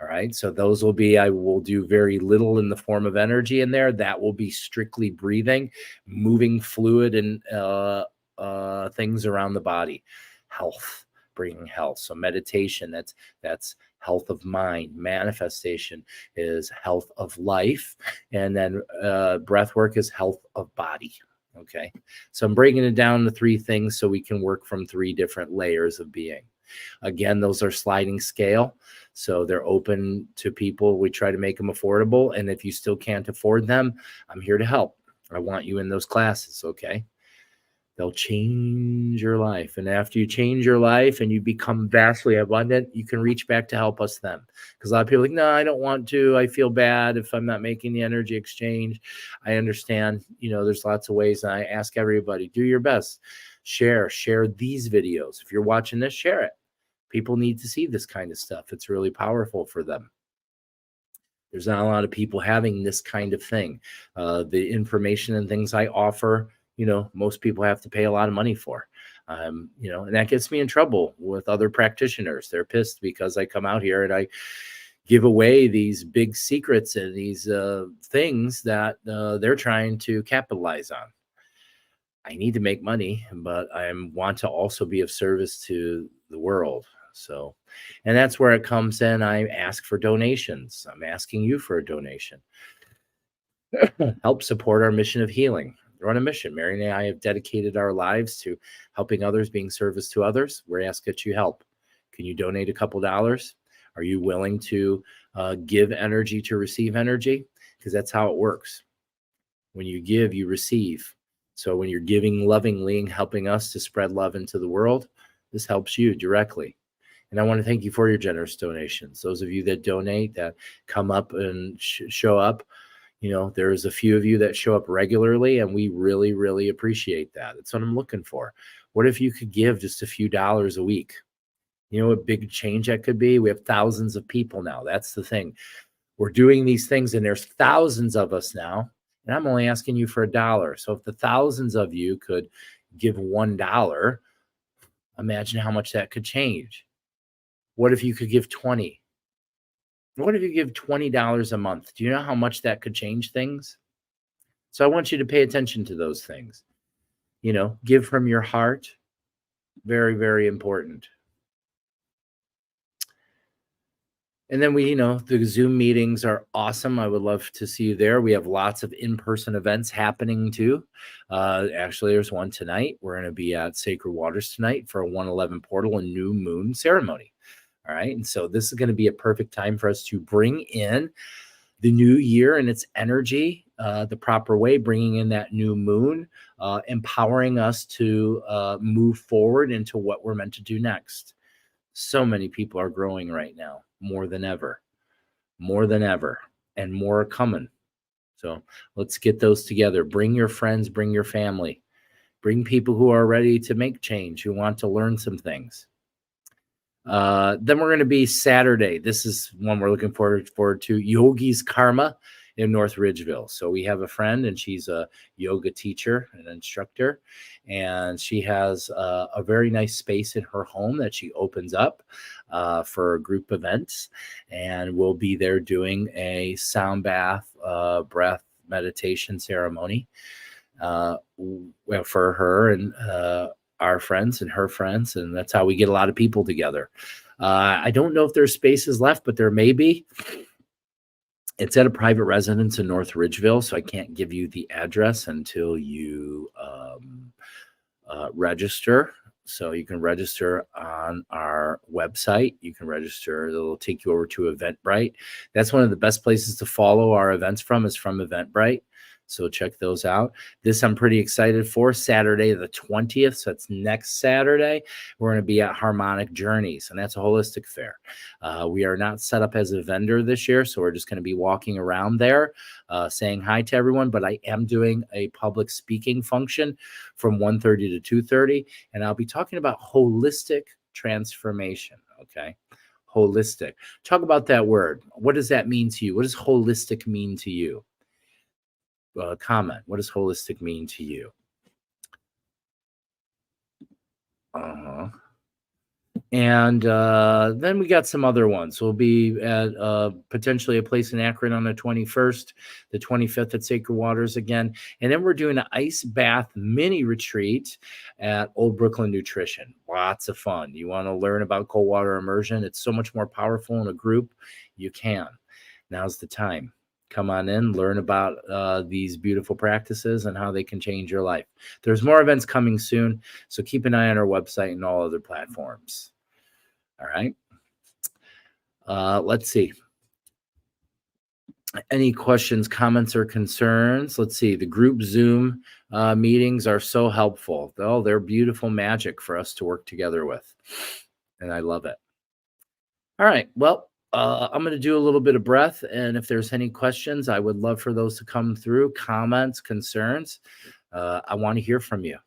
All right. So those will be, I will do very little in the form of energy in there. That will be strictly breathing, moving fluid and things around the body, health, bringing health. So meditation, that's health of mind. Manifestation is health of life. And then breath work is health of body. Okay. So I'm breaking it down to 3 things so we can work from 3 different layers of being. Again, those are sliding scale. So they're open to people. We try to make them affordable. And if you still can't afford them, I'm here to help. I want you in those classes. Okay. They'll change your life. And after you change your life and you become vastly abundant, you can reach back to help us then. Because a lot of people are like, no, I don't want to. I feel bad if I'm not making the energy exchange. I understand, there's lots of ways. And I ask everybody, do your best. Share these videos. If you're watching this, share it. People need to see this kind of stuff. It's really powerful for them. There's not a lot of people having this kind of thing. The information and things I offer, most people have to pay a lot of money for. And that gets me in trouble with other practitioners. They're pissed because I come out here and I give away these big secrets and these things that they're trying to capitalize on. I need to make money, but I want to also be of service to the world. So, and that's where it comes in. I ask for donations. I'm asking you for a donation. Help support our mission of healing. We're on a mission. Mary and I have dedicated our lives to helping others, being service to others. We're asking that you help. Can you donate a couple dollars? Are you willing to give energy to receive energy? Because that's how it works. When you give, you receive. So when you're giving lovingly and helping us to spread love into the world, this helps you directly. And I want to thank you for your generous donations. Those of you that donate, that come up and show up, there's a few of you that show up regularly, and we really, really appreciate that. That's what I'm looking for. What if you could give just a few dollars a week? You know what big change that could be? We have thousands of people now. That's the thing. We're doing these things, and there's thousands of us now, and I'm only asking you for $1. So if the thousands of you could give $1, imagine how much that could change. What if you could give 20? What if you give $20 a month? Do you know how much that could change things? So I want you to pay attention to those things. Give from your heart. Very, very important. And then the Zoom meetings are awesome. I would love to see you there. We have lots of in-person events happening too. Actually, there's one tonight. We're going to be at Sacred Waters tonight for a 111 portal and new moon ceremony. All right. And so this is going to be a perfect time for us to bring in the new year and its energy the proper way, bringing in that new moon, empowering us to move forward into what we're meant to do next. So many people are growing right now, more than ever, and more are coming. So let's get those together. Bring your friends, bring your family, bring people who are ready to make change, who want to learn some things. Then we're going to be Saturday. This is one we're looking forward to. Yogi's Karma in North Ridgeville. So we have a friend, and she's a yoga teacher and instructor, and she has a very nice space in her home that she opens up for group events, and we'll be there doing a sound bath, breath meditation ceremony for her and our friends and her friends, and that's how we get a lot of people together. I don't know if there's spaces left, but there may be. It's at a private residence in North Ridgeville, so I can't give you the address until you register. So you can register on our website. You can register. It'll take you over to Eventbrite. That's one of the best places to follow our events from, is from Eventbrite. So check those out. This I'm pretty excited for. Saturday the 20th. So it's next Saturday. We're going to be at Harmonic Journeys, and that's a holistic fair. We are not set up as a vendor this year, so we're just going to be walking around there saying hi to everyone. But I am doing a public speaking function from 1:30 to 2:30, and I'll be talking about holistic transformation. Okay. Holistic. Talk about that word. What does that mean to you? What does holistic mean to you? Comment. What does holistic mean to you? And then we got some other ones. We'll be at potentially a place in Akron on the 21st, the 25th at Sacred Waters again. And then we're doing an ice bath mini retreat at Old Brooklyn Nutrition. Lots of fun. You want to learn about cold water immersion? It's so much more powerful in a group. You can. Now's the time. Come on in, learn about these beautiful practices and how they can change your life. There's more events coming soon, so keep an eye on our website and all other platforms. All right. Let's see. Any questions, comments, or concerns? Let's see. The group Zoom meetings are so helpful. Oh, they're beautiful magic for us to work together with, and I love it. All right. Well, I'm going to do a little bit of breath, and if there's any questions, I would love for those to come through. Comments, concerns. I want to hear from you.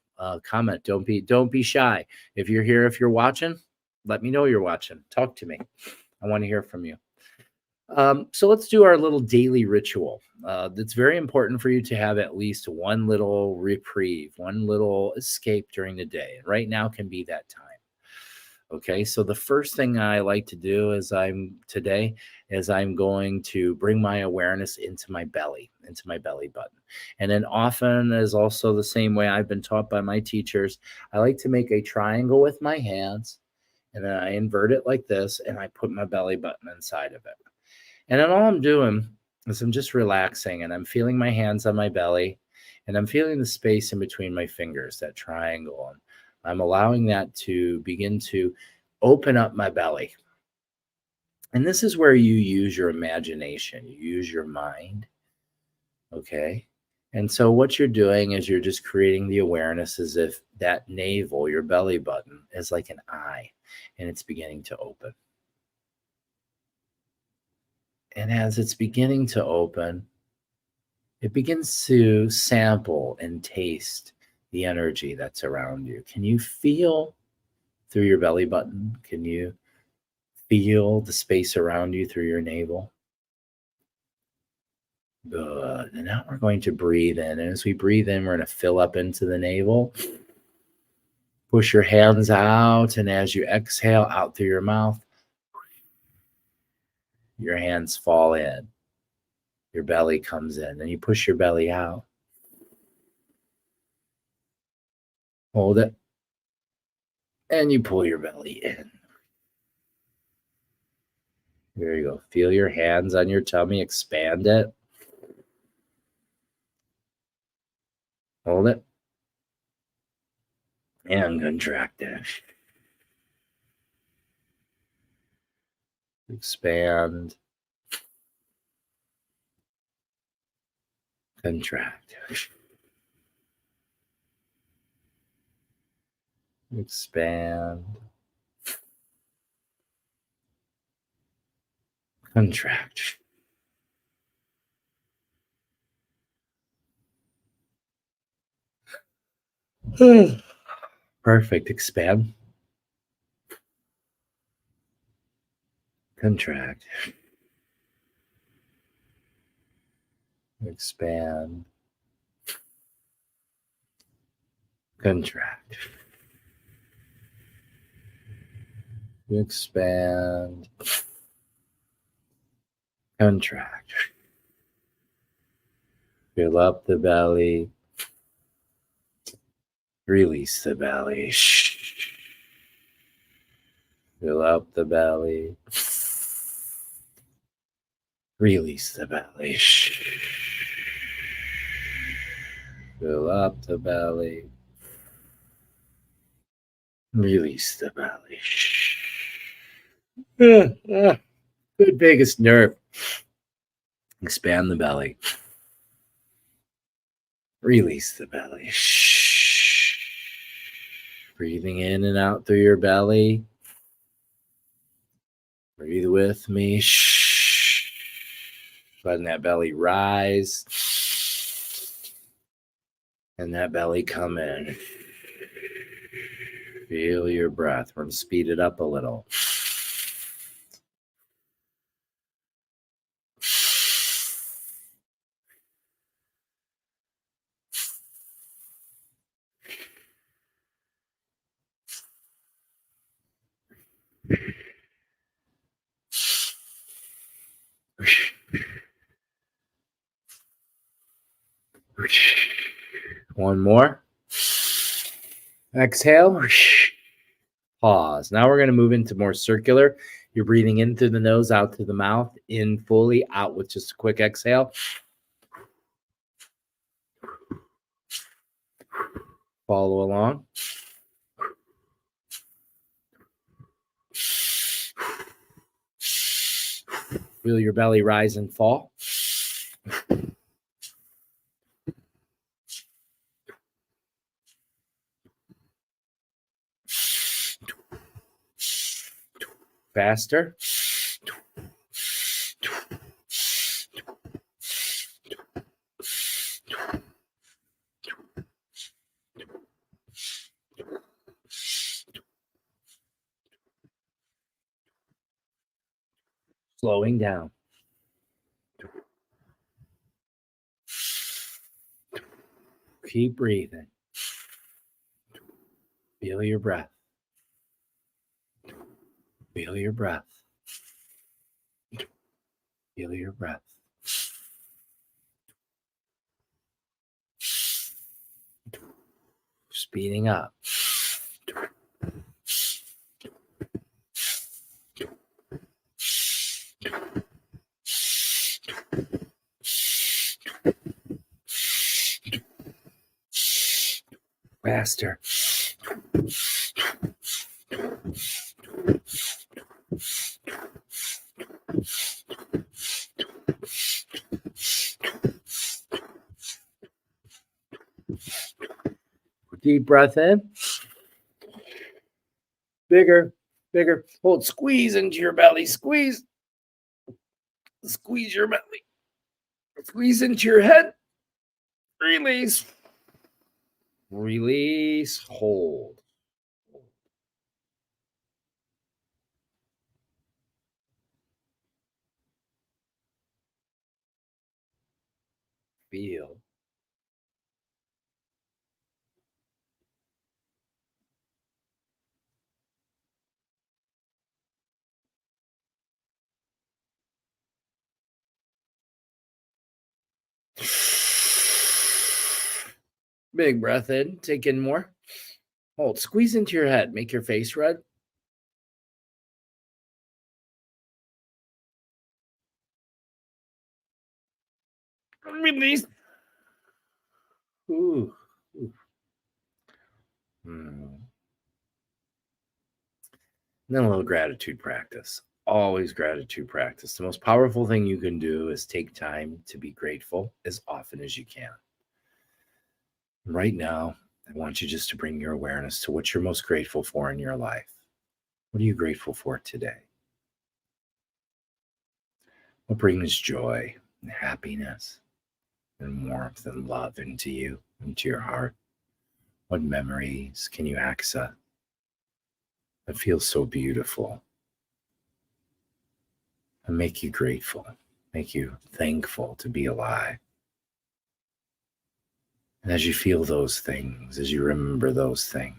Comment. Don't be shy. If you're here, if you're watching, let me know you're watching. Talk to me. I want to hear from you. So let's do our little daily ritual. It's very important for you to have at least one little reprieve, one little escape during the day. And right now can be that time. Okay, so the first thing I like to do is I'm going to bring my awareness into my belly button. And then often is also the same way I've been taught by my teachers. I like to make a triangle with my hands and then I invert it like this and I put my belly button inside of it. And then all I'm doing is I'm just relaxing and I'm feeling my hands on my belly and I'm feeling the space in between my fingers, that triangle. And I'm allowing that to begin to open up my belly. And this is where you use your imagination, you use your mind. Okay. And so what you're doing is you're just creating the awareness as if that navel, your belly button, is like an eye and it's beginning to open. And as it's beginning to open, it begins to sample and taste the energy that's around you. Can you feel through your belly button? Can you feel the space around you through your navel? Good. And now we're going to breathe in. And as we breathe in, we're going to fill up into the navel. Push your hands out. And as you exhale out through your mouth, your hands fall in. Your belly comes in. And you push your belly out. Hold it. And you pull your belly in. There you go. Feel your hands on your tummy. Expand it. Hold it. And contract it. Expand. Contract. Expand. Contract. Perfect. Expand. Contract. Expand. Contract. Expand. Contract. Fill up the belly. Release the belly. Fill up the belly. Release the belly. Fill up the belly. Release the belly. Good vagus nerve. Expand the belly. Release the belly. Breathing in and out through your belly. Breathe with me. Letting that belly rise. And that belly come in. Feel your breath. We're going to speed it up a little. One more. Exhale. Pause. Now we're going to move into more circular. You're breathing in through the nose, out through the mouth, in fully, out with just a quick exhale. Follow along. Feel your belly rise and fall. Faster. Slowing down. Keep breathing. Feel your breath. Feel your breath. Feel your breath. Speeding up. Faster. Deep breath in. Bigger, bigger. Hold, squeeze into your belly. Squeeze. Squeeze your belly. Squeeze into your head. Release. Release. Hold. Feel. Big breath in. Take in more. Hold. Squeeze into your head. Make your face red. Release. Ooh. Ooh. Then a little gratitude practice. Always gratitude practice. The most powerful thing you can do is take time to be grateful as often as you can. Right now, I want you just to bring your awareness to what you're most grateful for in your life. What are you grateful for today? What brings joy and happiness and warmth and love into you, into your heart? What memories can you access that feel so beautiful and make you grateful, make you thankful to be alive? And as you feel those things, as you remember those things,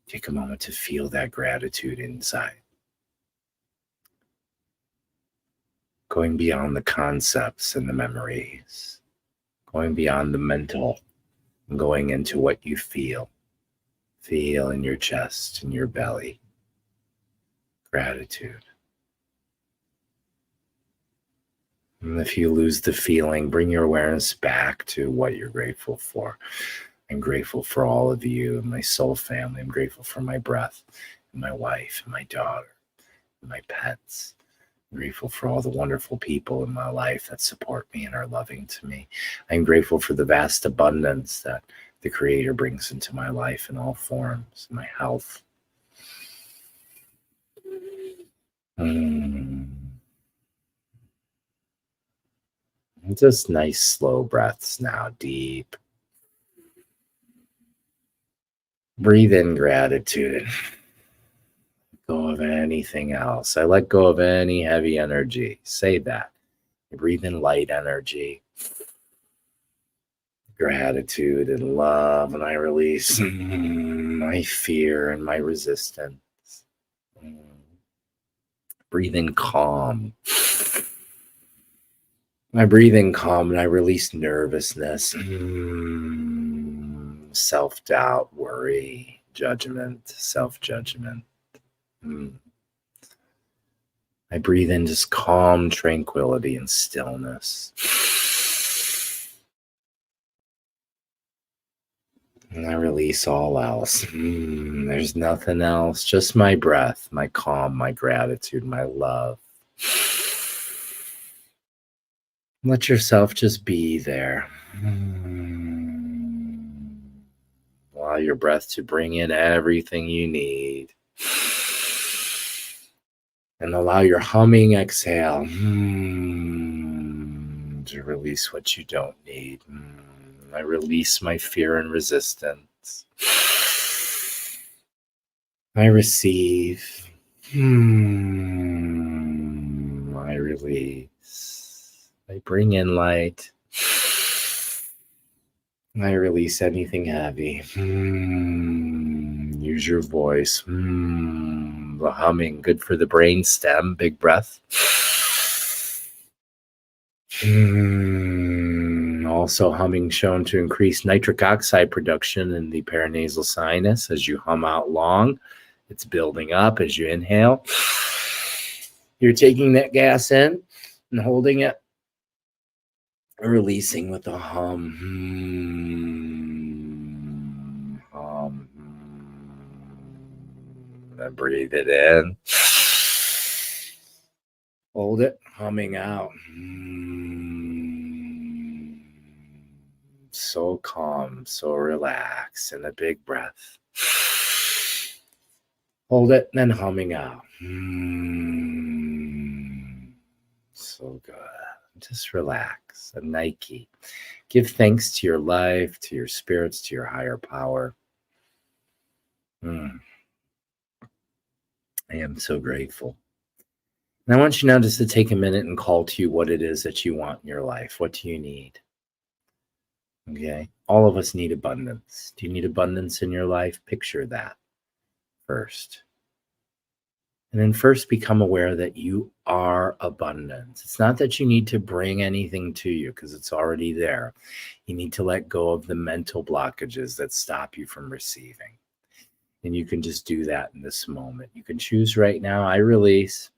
take a moment to feel that gratitude inside. Going beyond the concepts and the memories, going beyond the mental, and going into what you feel. Feel in your chest, in your belly. Gratitude. And if you lose the feeling, bring your awareness back to what you're grateful for. I'm grateful for all of you and my soul family. I'm grateful for my breath and my wife and my daughter and my pets. I'm grateful for all the wonderful people in my life that support me and are loving to me. I'm grateful for the vast abundance that the Creator brings into my life in all forms, my health. Just nice, slow breaths now, deep. Breathe in gratitude. Go of anything else. I let go of any heavy energy. Say that. Breathe in light energy, gratitude and love, and I release my fear and my resistance. Breathe in calm. I breathe in calm and I release nervousness, self-doubt, worry, judgment, self-judgment. I breathe in just calm tranquility and stillness. And I release all else. There's nothing else, just my breath, my calm, my gratitude, my love. Let yourself just be there. Allow your breath to bring in everything you need. And allow your humming exhale to release what you don't need. I release my fear and resistance. I receive. I release. I bring in light. I release anything heavy. Use your voice. The humming, good for the brain stem. Big breath. Also, humming shown to increase nitric oxide production in the paranasal sinus. As you hum out long, it's building up. As you inhale, you're taking that gas in and holding it, releasing with a hum. And breathe it in. Hold it, humming out. So calm, so relaxed, and a big breath. Hold it, and then humming out. So good. Just relax. A Nike. Give thanks to your life, to your spirits, to your higher power. I am so grateful. And I want you now just to take a minute and call to you what it is that you want in your life. What do you need? Okay. All of us need abundance. Do you need abundance in your life? Picture that first. And then first become aware that you are abundance. It's not that you need to bring anything to you because it's already there. You need to let go of the mental blockages that stop you from receiving. And you can just do that in this moment. You can choose right now, I release,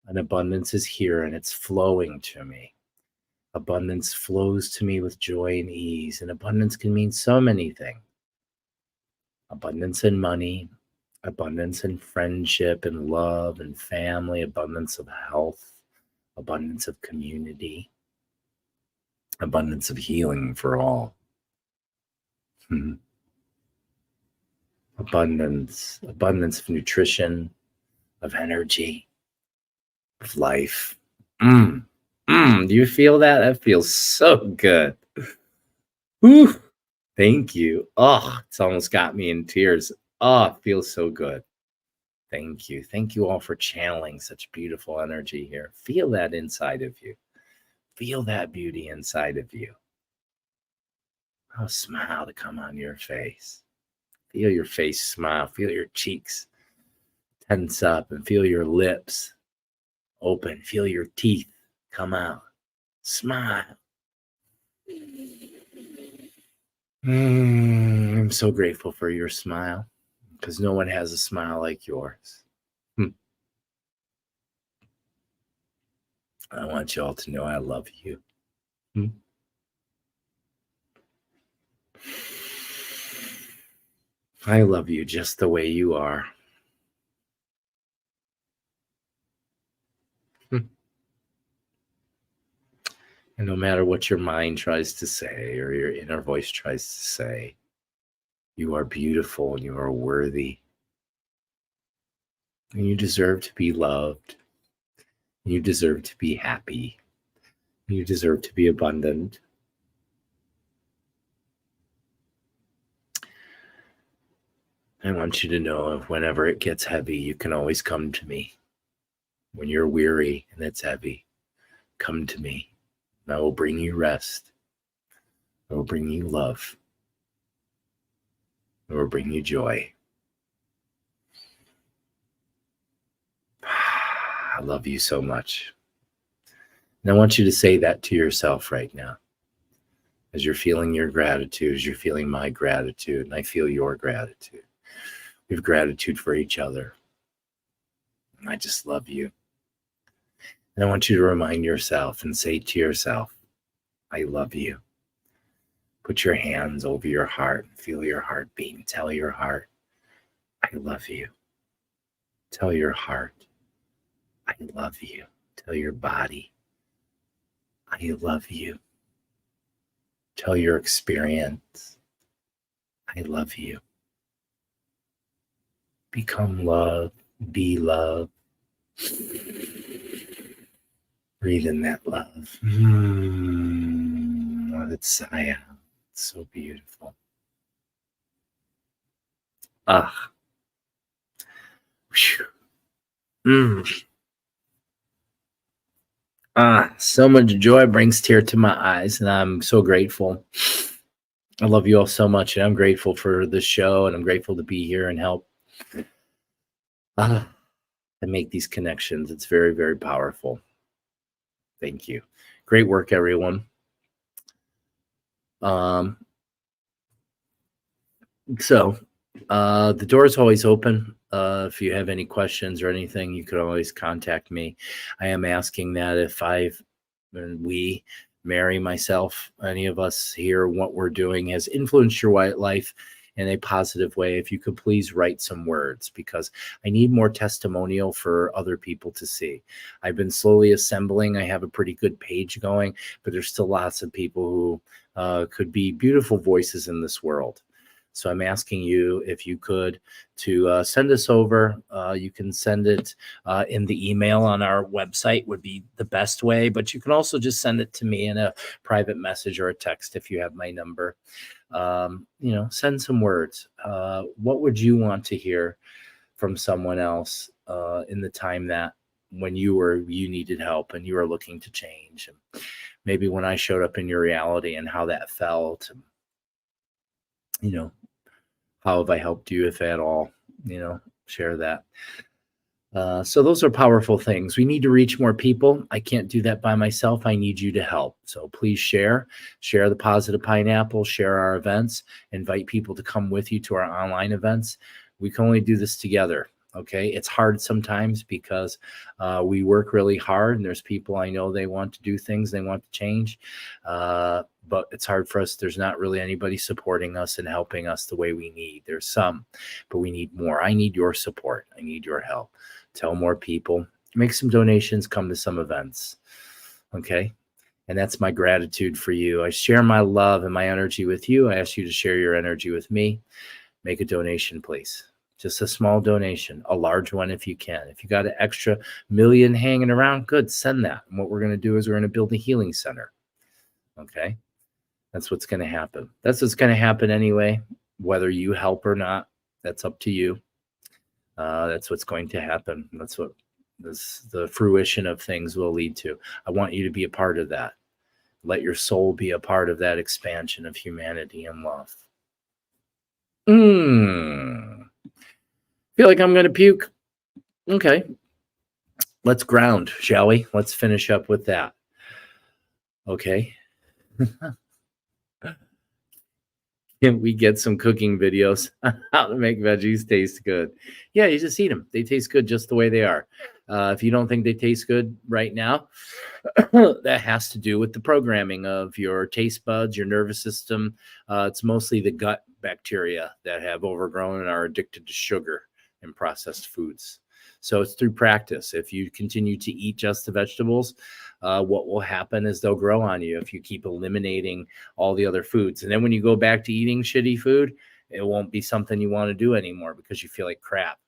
and abundance is here and it's flowing to me. Abundance flows to me with joy and ease. And abundance can mean so many things. Abundance in money, abundance in friendship and love and family, abundance of health, abundance of community, abundance of healing for all. Abundance of nutrition, of energy, of life. Do you feel that? That feels so good. Whew. Thank you. Oh, it's almost got me in tears. Oh, it feels so good. Thank you. Thank you all for channeling such beautiful energy here. Feel that inside of you. Feel that beauty inside of you. Oh, smile to come on your face. Feel your face smile. Feel your cheeks tense up and feel your lips open. Feel your teeth come out. Smile. I'm so grateful for your smile because no one has a smile like yours. I want you all to know I love you. I love you just the way you are. And no matter what your mind tries to say or your inner voice tries to say, you are beautiful and you are worthy. And you deserve to be loved. You deserve to be happy. You deserve to be abundant. I want you to know if whenever it gets heavy, you can always come to me. When you're weary and it's heavy, come to me. I will bring you rest. I will bring you love. I will bring you joy. I love you so much. And I want you to say that to yourself right now. As you're feeling your gratitude, as you're feeling my gratitude, and I feel your gratitude. We have gratitude for each other. And I just love you. And I want you to remind yourself and say to yourself, I love you. Put your hands over your heart and feel your heartbeat and tell your heart, I love you. Tell your heart, I love you. Tell your body, I love you. Tell your experience, I love you. Become love, be love. Breathe in that love. Let it sigh out. It's so beautiful. Ah. So much joy brings tear to my eyes, and I'm so grateful I love you all so much, and I'm grateful for this show, and I'm grateful to be here and help and make these connections. It's very, very powerful. Thank you. Great work, everyone. So the door is always open. If you have any questions or anything, you could always contact me. I am asking that if we, Mary, myself, any of us here, what we're doing has influenced your life in a positive way, if you could please write some words, because I need more testimonial for other people to see. I've been slowly assembling. I have a pretty good page going, but there's still lots of people who could be beautiful voices in this world. So I'm asking you if you could to send us over. You can send it in the email on our website would be the best way, but you can also just send it to me in a private message or a text if you have my number. Send some words. What would you want to hear from someone else in the time that when you needed help and you were looking to change? And maybe when I showed up in your reality and how that felt. How have I helped you, if at all? Share that. So those are powerful things. We need to reach more people. I can't do that by myself. I need you to help. So please share the Positive Pineapple, share our events, invite people to come with you to our online events. We can only do this together. Okay. It's hard sometimes because we work really hard, and there's people I know they want to do things, they want to change. But it's hard for us. There's not really anybody supporting us and helping us the way we need. There's some, but we need more. I need your support. I need your help. Tell more people, make some donations, come to some events. Okay. And that's my gratitude for you. I share my love and my energy with you. I ask you to share your energy with me. Make a donation, please. Just a small donation, a large one if you can. If you got an extra million hanging around, good, send that. And what we're going to do is we're going to build a healing center. Okay. That's what's going to happen. That's what's going to happen anyway, whether you help or not. That's up to you. That's what's going to happen. That's what the fruition of things will lead to. I want you to be a part of that. Let your soul be a part of that expansion of humanity and love. Feel like I'm going to puke. Okay. Let's ground, shall we? Let's finish up with that. Okay. Can we get some cooking videos how to make veggies taste good? Yeah, you just eat them. They taste good just the way they are. If you don't think they taste good right now, that has to do with the programming of your taste buds, your nervous system. It's mostly the gut bacteria that have overgrown and are addicted to sugar and processed foods. So it's through practice. If you continue to eat just the vegetables, what will happen is they'll grow on you if you keep eliminating all the other foods. And then when you go back to eating shitty food, it won't be something you want to do anymore because you feel like crap.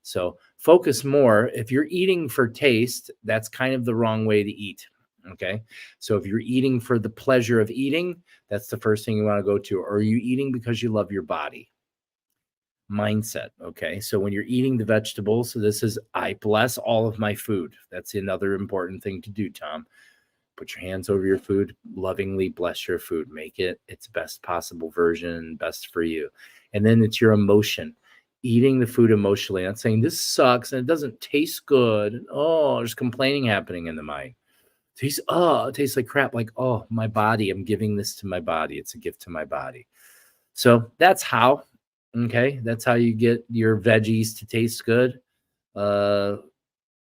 So focus more. If you're eating for taste, that's kind of the wrong way to eat. Okay. So if you're eating for the pleasure of eating, that's the first thing you want to go to. Or are you eating because you love your body? Mindset. Okay. So when you're eating the vegetables, so this is, I bless all of my food. That's another important thing to do, Tom. Put your hands over your food, lovingly bless your food, make it its best possible version, best for you. And then it's your emotion, eating the food emotionally, not saying this sucks and it doesn't taste good. Oh, there's complaining happening in the mind. It tastes like crap. Like, oh, my body, I'm giving this to my body. It's a gift to my body. So that's how. Okay, that's how you get your veggies to taste good,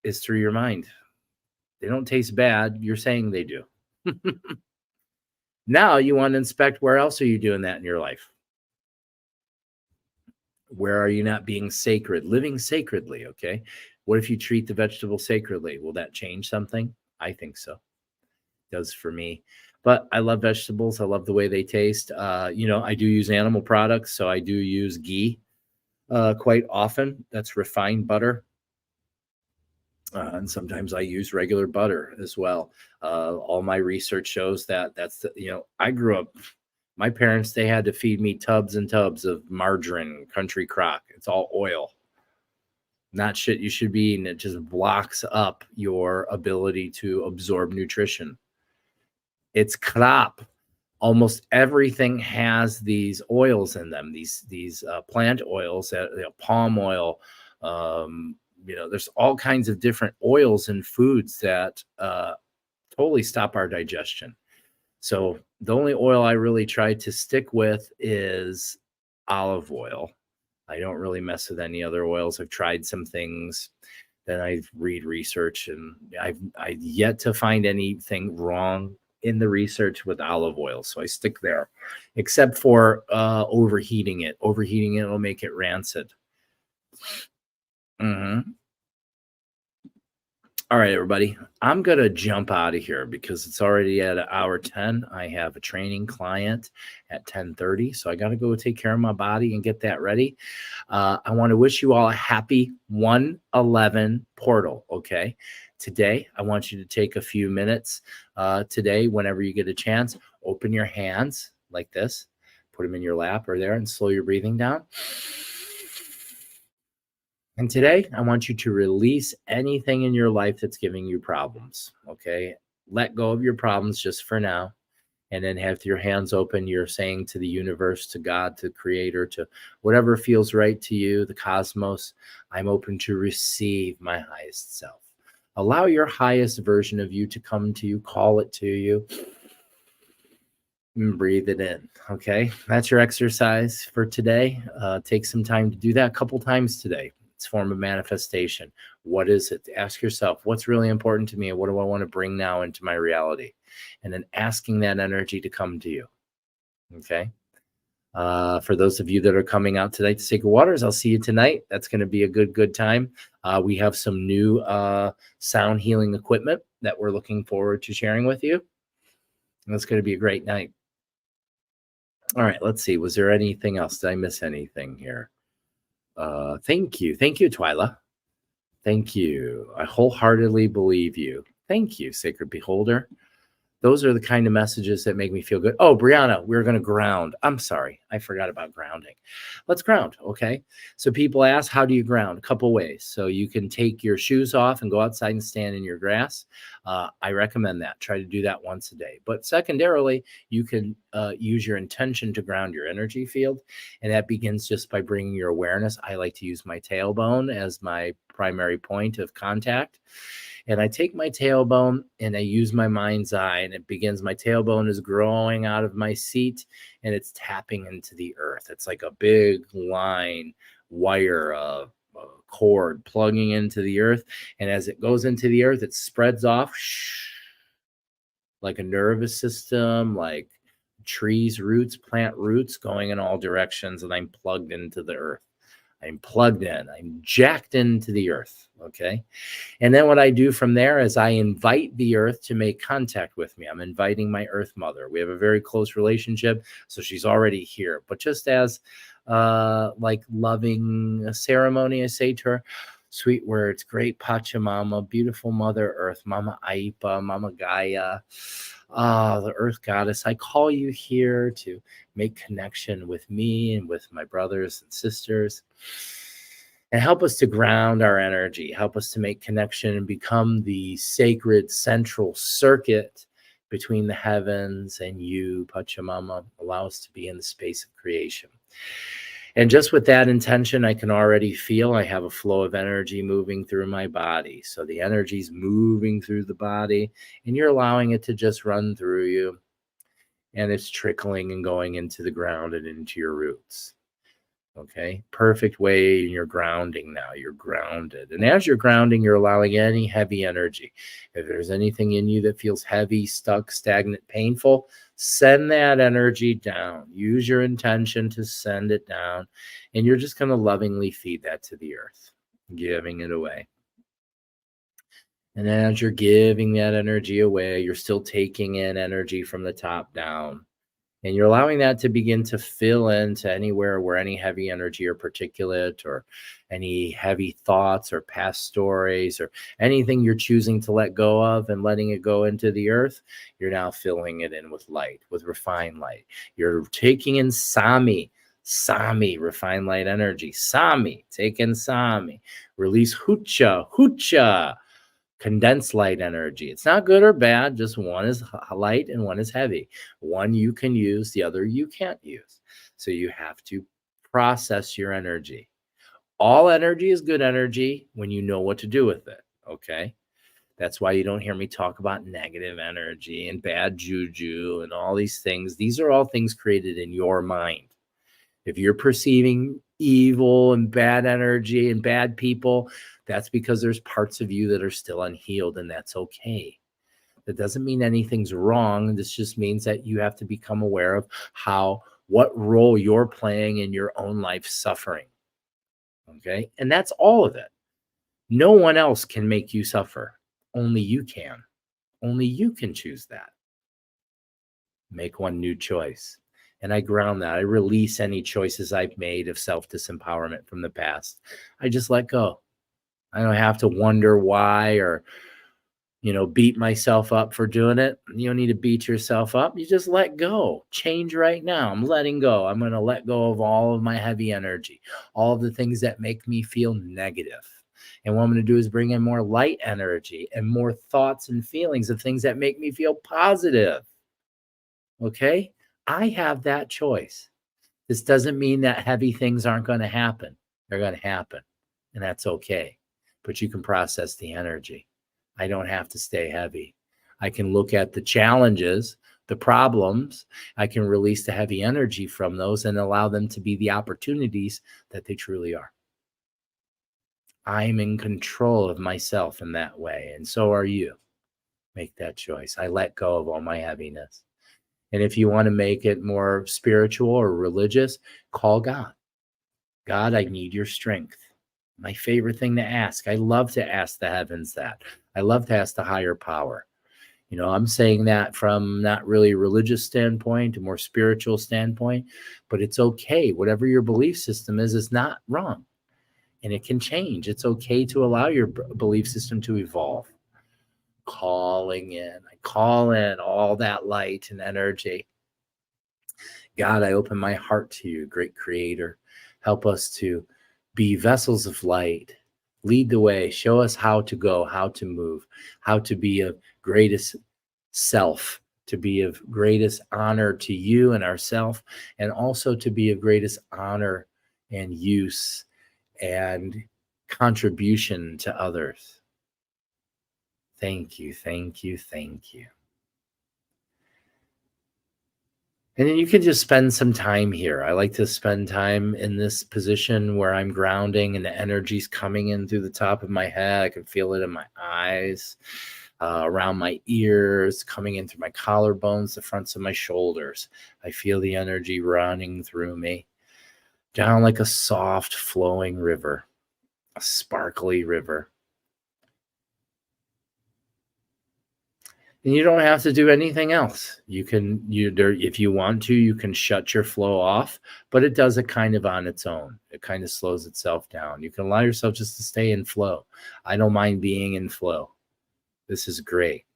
is through your mind. They don't taste bad. You're saying they do. Now you want to inspect where else are you doing that in your life? Where are you not being sacred, living sacredly? Okay. What if you treat the vegetable sacredly? Will that change something? I think so. It does for me. But I love vegetables. I love the way they taste. I do use animal products. So I do use ghee quite often. That's refined butter. And sometimes I use regular butter as well. All my research shows that I grew up, my parents, they had to feed me tubs and tubs of margarine, country crock. It's all oil, not shit you should be eating. It just blocks up your ability to absorb nutrition. It's crap. almost everything has these oils in them, these plant oils, palm oil. There's all kinds of different oils in foods that totally stop our digestion. So the only oil I really try to stick with is olive oil. I don't really mess with any other oils. I've tried some things, then I read research, and I've yet to find anything wrong in the research with olive oil. So I stick there, except for overheating it. Overheating it will make it rancid. Hmm. All right, everybody. I'm going to jump out of here because it's already at hour 10. I have a training client at 10:30. So I got to go take care of my body and get that ready. I want to wish you all a happy 111 portal. Okay. Today, I want you to take a few minutes today, whenever you get a chance, open your hands like this, put them in your lap or there, and slow your breathing down. And today, I want you to release anything in your life that's giving you problems. Okay. Let go of your problems just for now. And then have your hands open. You're saying to the universe, to God, to Creator, to whatever feels right to you, the cosmos, I'm open to receive my highest self. Allow your highest version of you to come to you, call it to you, and breathe it in. Okay. That's your exercise for today. Take some time to do that a couple times today. It's a form of manifestation. What is it? Ask yourself, what's really important to me? And what do I want to bring now into my reality? And then asking that energy to come to you. Okay. For those of you that are coming out tonight to Sacred Waters, I'll see you tonight. That's going to be a good time. We have some new sound healing equipment that we're looking forward to sharing with you. And it's going to be a great night. All right, let's see. Was there anything else? Did I miss anything here? Thank you. Thank you, Twyla. Thank you. I wholeheartedly believe you. Thank you, Sacred Beholder. Those are the kind of messages that make me feel good. Oh, Brianna, we're going to ground. I'm sorry. I forgot about grounding. Let's ground. Okay. So people ask, how do you ground? A couple ways. So you can take your shoes off and go outside and stand in your grass. I recommend that. Try to do that once a day. But secondarily, you can use your intention to ground your energy field. And that begins just by bringing your awareness. I like to use my tailbone as my primary point of contact. And I take my tailbone and I use my mind's eye, and it begins, my tailbone is growing out of my seat and it's tapping into the earth. It's like a big line, wire, cord plugging into the earth. And as it goes into the earth, it spreads off like a nervous system, like trees, roots, plant roots going in all directions. And I'm plugged into the earth. I'm plugged in. I'm jacked into the earth. Okay. And then what I do from there is I invite the earth to make contact with me. I'm inviting my earth mother. We have a very close relationship. So she's already here. But just as like loving ceremony, I say to her, sweet words, great Pachamama, beautiful Mother Earth, Mama Aipa, Mama Gaia, the Earth Goddess. I call you here to make connection with me and with my brothers and sisters, and help us to ground our energy, help us to make connection and become the sacred central circuit between the heavens and you, Pachamama. Allow us to be in the space of creation. And just with that intention, I can already feel I have a flow of energy moving through my body. So the energy's moving through the body, and you're allowing it to just run through you. And it's trickling and going into the ground and into your roots. Okay, perfect way. You're grounding now. You're grounded. And as you're grounding, you're allowing any heavy energy. If there's anything in you that feels heavy, stuck, stagnant, painful, send that energy down. Use your intention to send it down. And you're just going to lovingly feed that to the earth, giving it away. And as you're giving that energy away, you're still taking in energy from the top down. And you're allowing that to begin to fill into anywhere where any heavy energy or particulate or any heavy thoughts or past stories or anything you're choosing to let go of and letting it go into the earth, you're now filling it in with light, with refined light. You're taking in Sami, refined light energy. Sami, take in Sami. Release Hucha, condensed light energy. It's not good or bad, just one is light and one is heavy. One you can use, the other you can't use. So you have to process your energy. All energy is good energy when you know what to do with it, okay? That's why you don't hear me talk about negative energy and bad juju and all these things. These are all things created in your mind. If you're perceiving evil and bad energy and bad people, that's because there's parts of you that are still unhealed, and that's okay. That doesn't mean anything's wrong. This just means that you have to become aware of what role you're playing in your own life suffering. Okay? And that's all of it. No one else can make you suffer. Only you can. Only you can choose that. Make one new choice. And I ground that. I release any choices I've made of self-disempowerment from the past. I just let go. I don't have to wonder why or, beat myself up for doing it. You don't need to beat yourself up. You just let go. Change right now. I'm letting go. I'm going to let go of all of my heavy energy, all of the things that make me feel negative. And what I'm going to do is bring in more light energy and more thoughts and feelings of things that make me feel positive. Okay? I have that choice. This doesn't mean that heavy things aren't going to happen. They're going to happen, and that's okay. But you can process the energy. I don't have to stay heavy. I can look at the challenges, the problems. I can release the heavy energy from those and allow them to be the opportunities that they truly are. I'm in control of myself in that way, and so are you. Make that choice. I let go of all my heaviness. And if you want to make it more spiritual or religious, call God. God, I need your strength. My favorite thing to ask. I love to ask the heavens that. I love to ask the higher power. I'm saying that from not really a religious standpoint, a more spiritual standpoint, but it's okay. Whatever your belief system is not wrong. And it can change. It's okay to allow your belief system to evolve. Calling in. I call in all that light and energy. God, I open my heart to you, great creator. Help us to be vessels of light. Lead the way. Show us how to go, how to move, how to be of greatest self, to be of greatest honor to you and ourself, and also to be of greatest honor and use and contribution to others. Thank you, thank you, thank you. And then you can just spend some time here. I like to spend time in this position where I'm grounding and the energy's coming in through the top of my head. I can feel it in my eyes, around my ears, coming in through my collarbones, the fronts of my shoulders. I feel the energy running through me, down like a soft flowing river, a sparkly river. And you don't have to do anything else. If you want to, you can shut your flow off, but it does it kind of on its own. It kind of slows itself down. You can allow yourself just to stay in flow. I don't mind being in flow. This is great.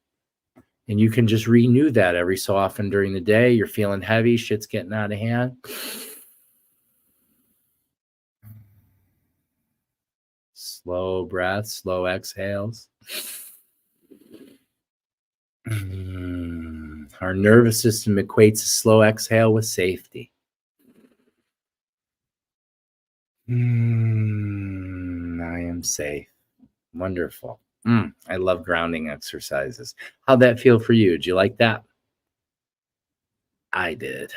And you can just renew that every so often during the day. You're feeling heavy, shit's getting out of hand. Slow breaths, slow exhales. Our nervous system equates a slow exhale with safety. I am safe. Wonderful. I love grounding exercises. How'd that feel for you? Did you like that? I did.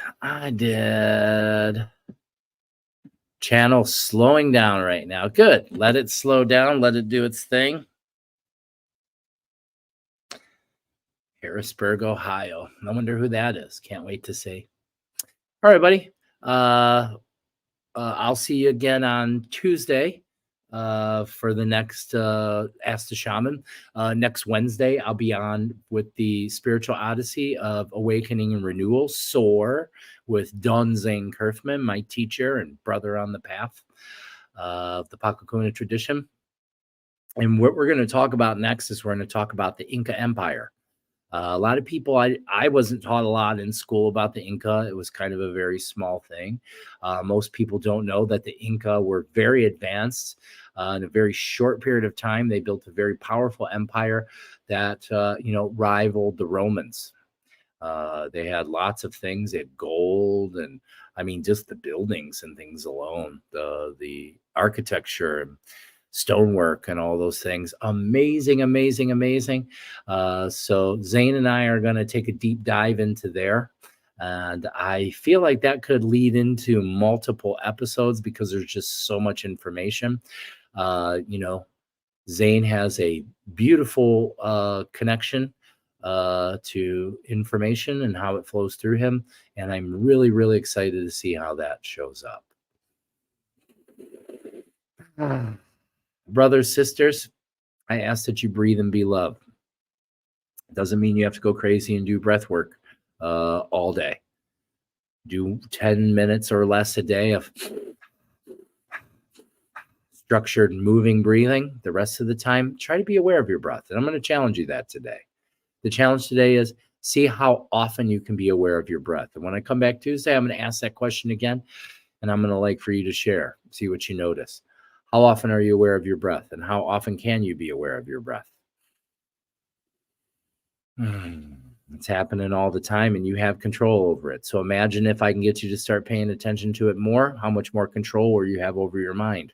Channel slowing down right now. Good. Let it slow down. Let it do its thing. Harrisburg, Ohio. I wonder who that is. Can't wait to see. All right, buddy. I'll see you again on Tuesday for the next Ask the Shaman. Next Wednesday, I'll be on with the Spiritual Odyssey of Awakening and Renewal, SOAR, with Don Zane Kerfman, my teacher and brother on the path of the Paqo Kuna Tradition. And what we're going to talk about next is we're going to talk about the Inca Empire. A lot of people, I wasn't taught a lot in school about the Inca. It was kind of a very small thing. Most people don't know that the Inca were very advanced. In a very short period of time, they built a very powerful empire that, rivaled the Romans. They had lots of things. They had gold, and I mean, just the buildings and things alone, the architecture and stonework and all those things. Amazing, amazing, amazing. So Zane and I are going to take a deep dive into there. And I feel like that could lead into multiple episodes because there's just so much information. You know, Zane has a beautiful connection to information and how it flows through him. And I'm really, really excited to see how that shows up. Brothers, sisters, I ask that you breathe and be loved. It doesn't mean you have to go crazy and do breath work all day. Do 10 minutes or less a day of structured moving breathing. The rest of the time, try to be aware of your breath. And I'm going to challenge you that today. The challenge today is see how often you can be aware of your breath. And when I come back Tuesday, I'm going to ask that question again. And I'm going to like for you to share, see what you notice. How often are you aware of your breath? And how often can you be aware of your breath? It's happening all the time and you have control over it. So imagine if I can get you to start paying attention to it more, how much more control will you have over your mind?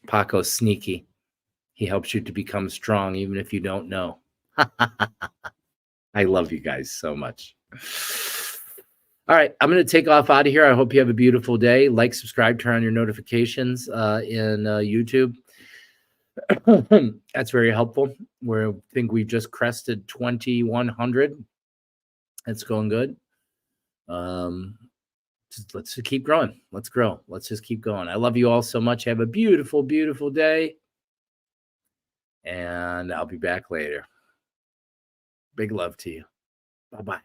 Paco's sneaky. He helps you to become strong, even if you don't know. I love you guys so much. All right, I'm going to take off out of here. I hope you have a beautiful day. Like, subscribe, turn on your notifications in YouTube. That's very helpful. I think we just crested 2,100. It's going good. Let's just keep growing. Let's grow. Let's just keep going. I love you all so much. Have a beautiful, beautiful day. And I'll be back later. Big love to you. Bye-bye.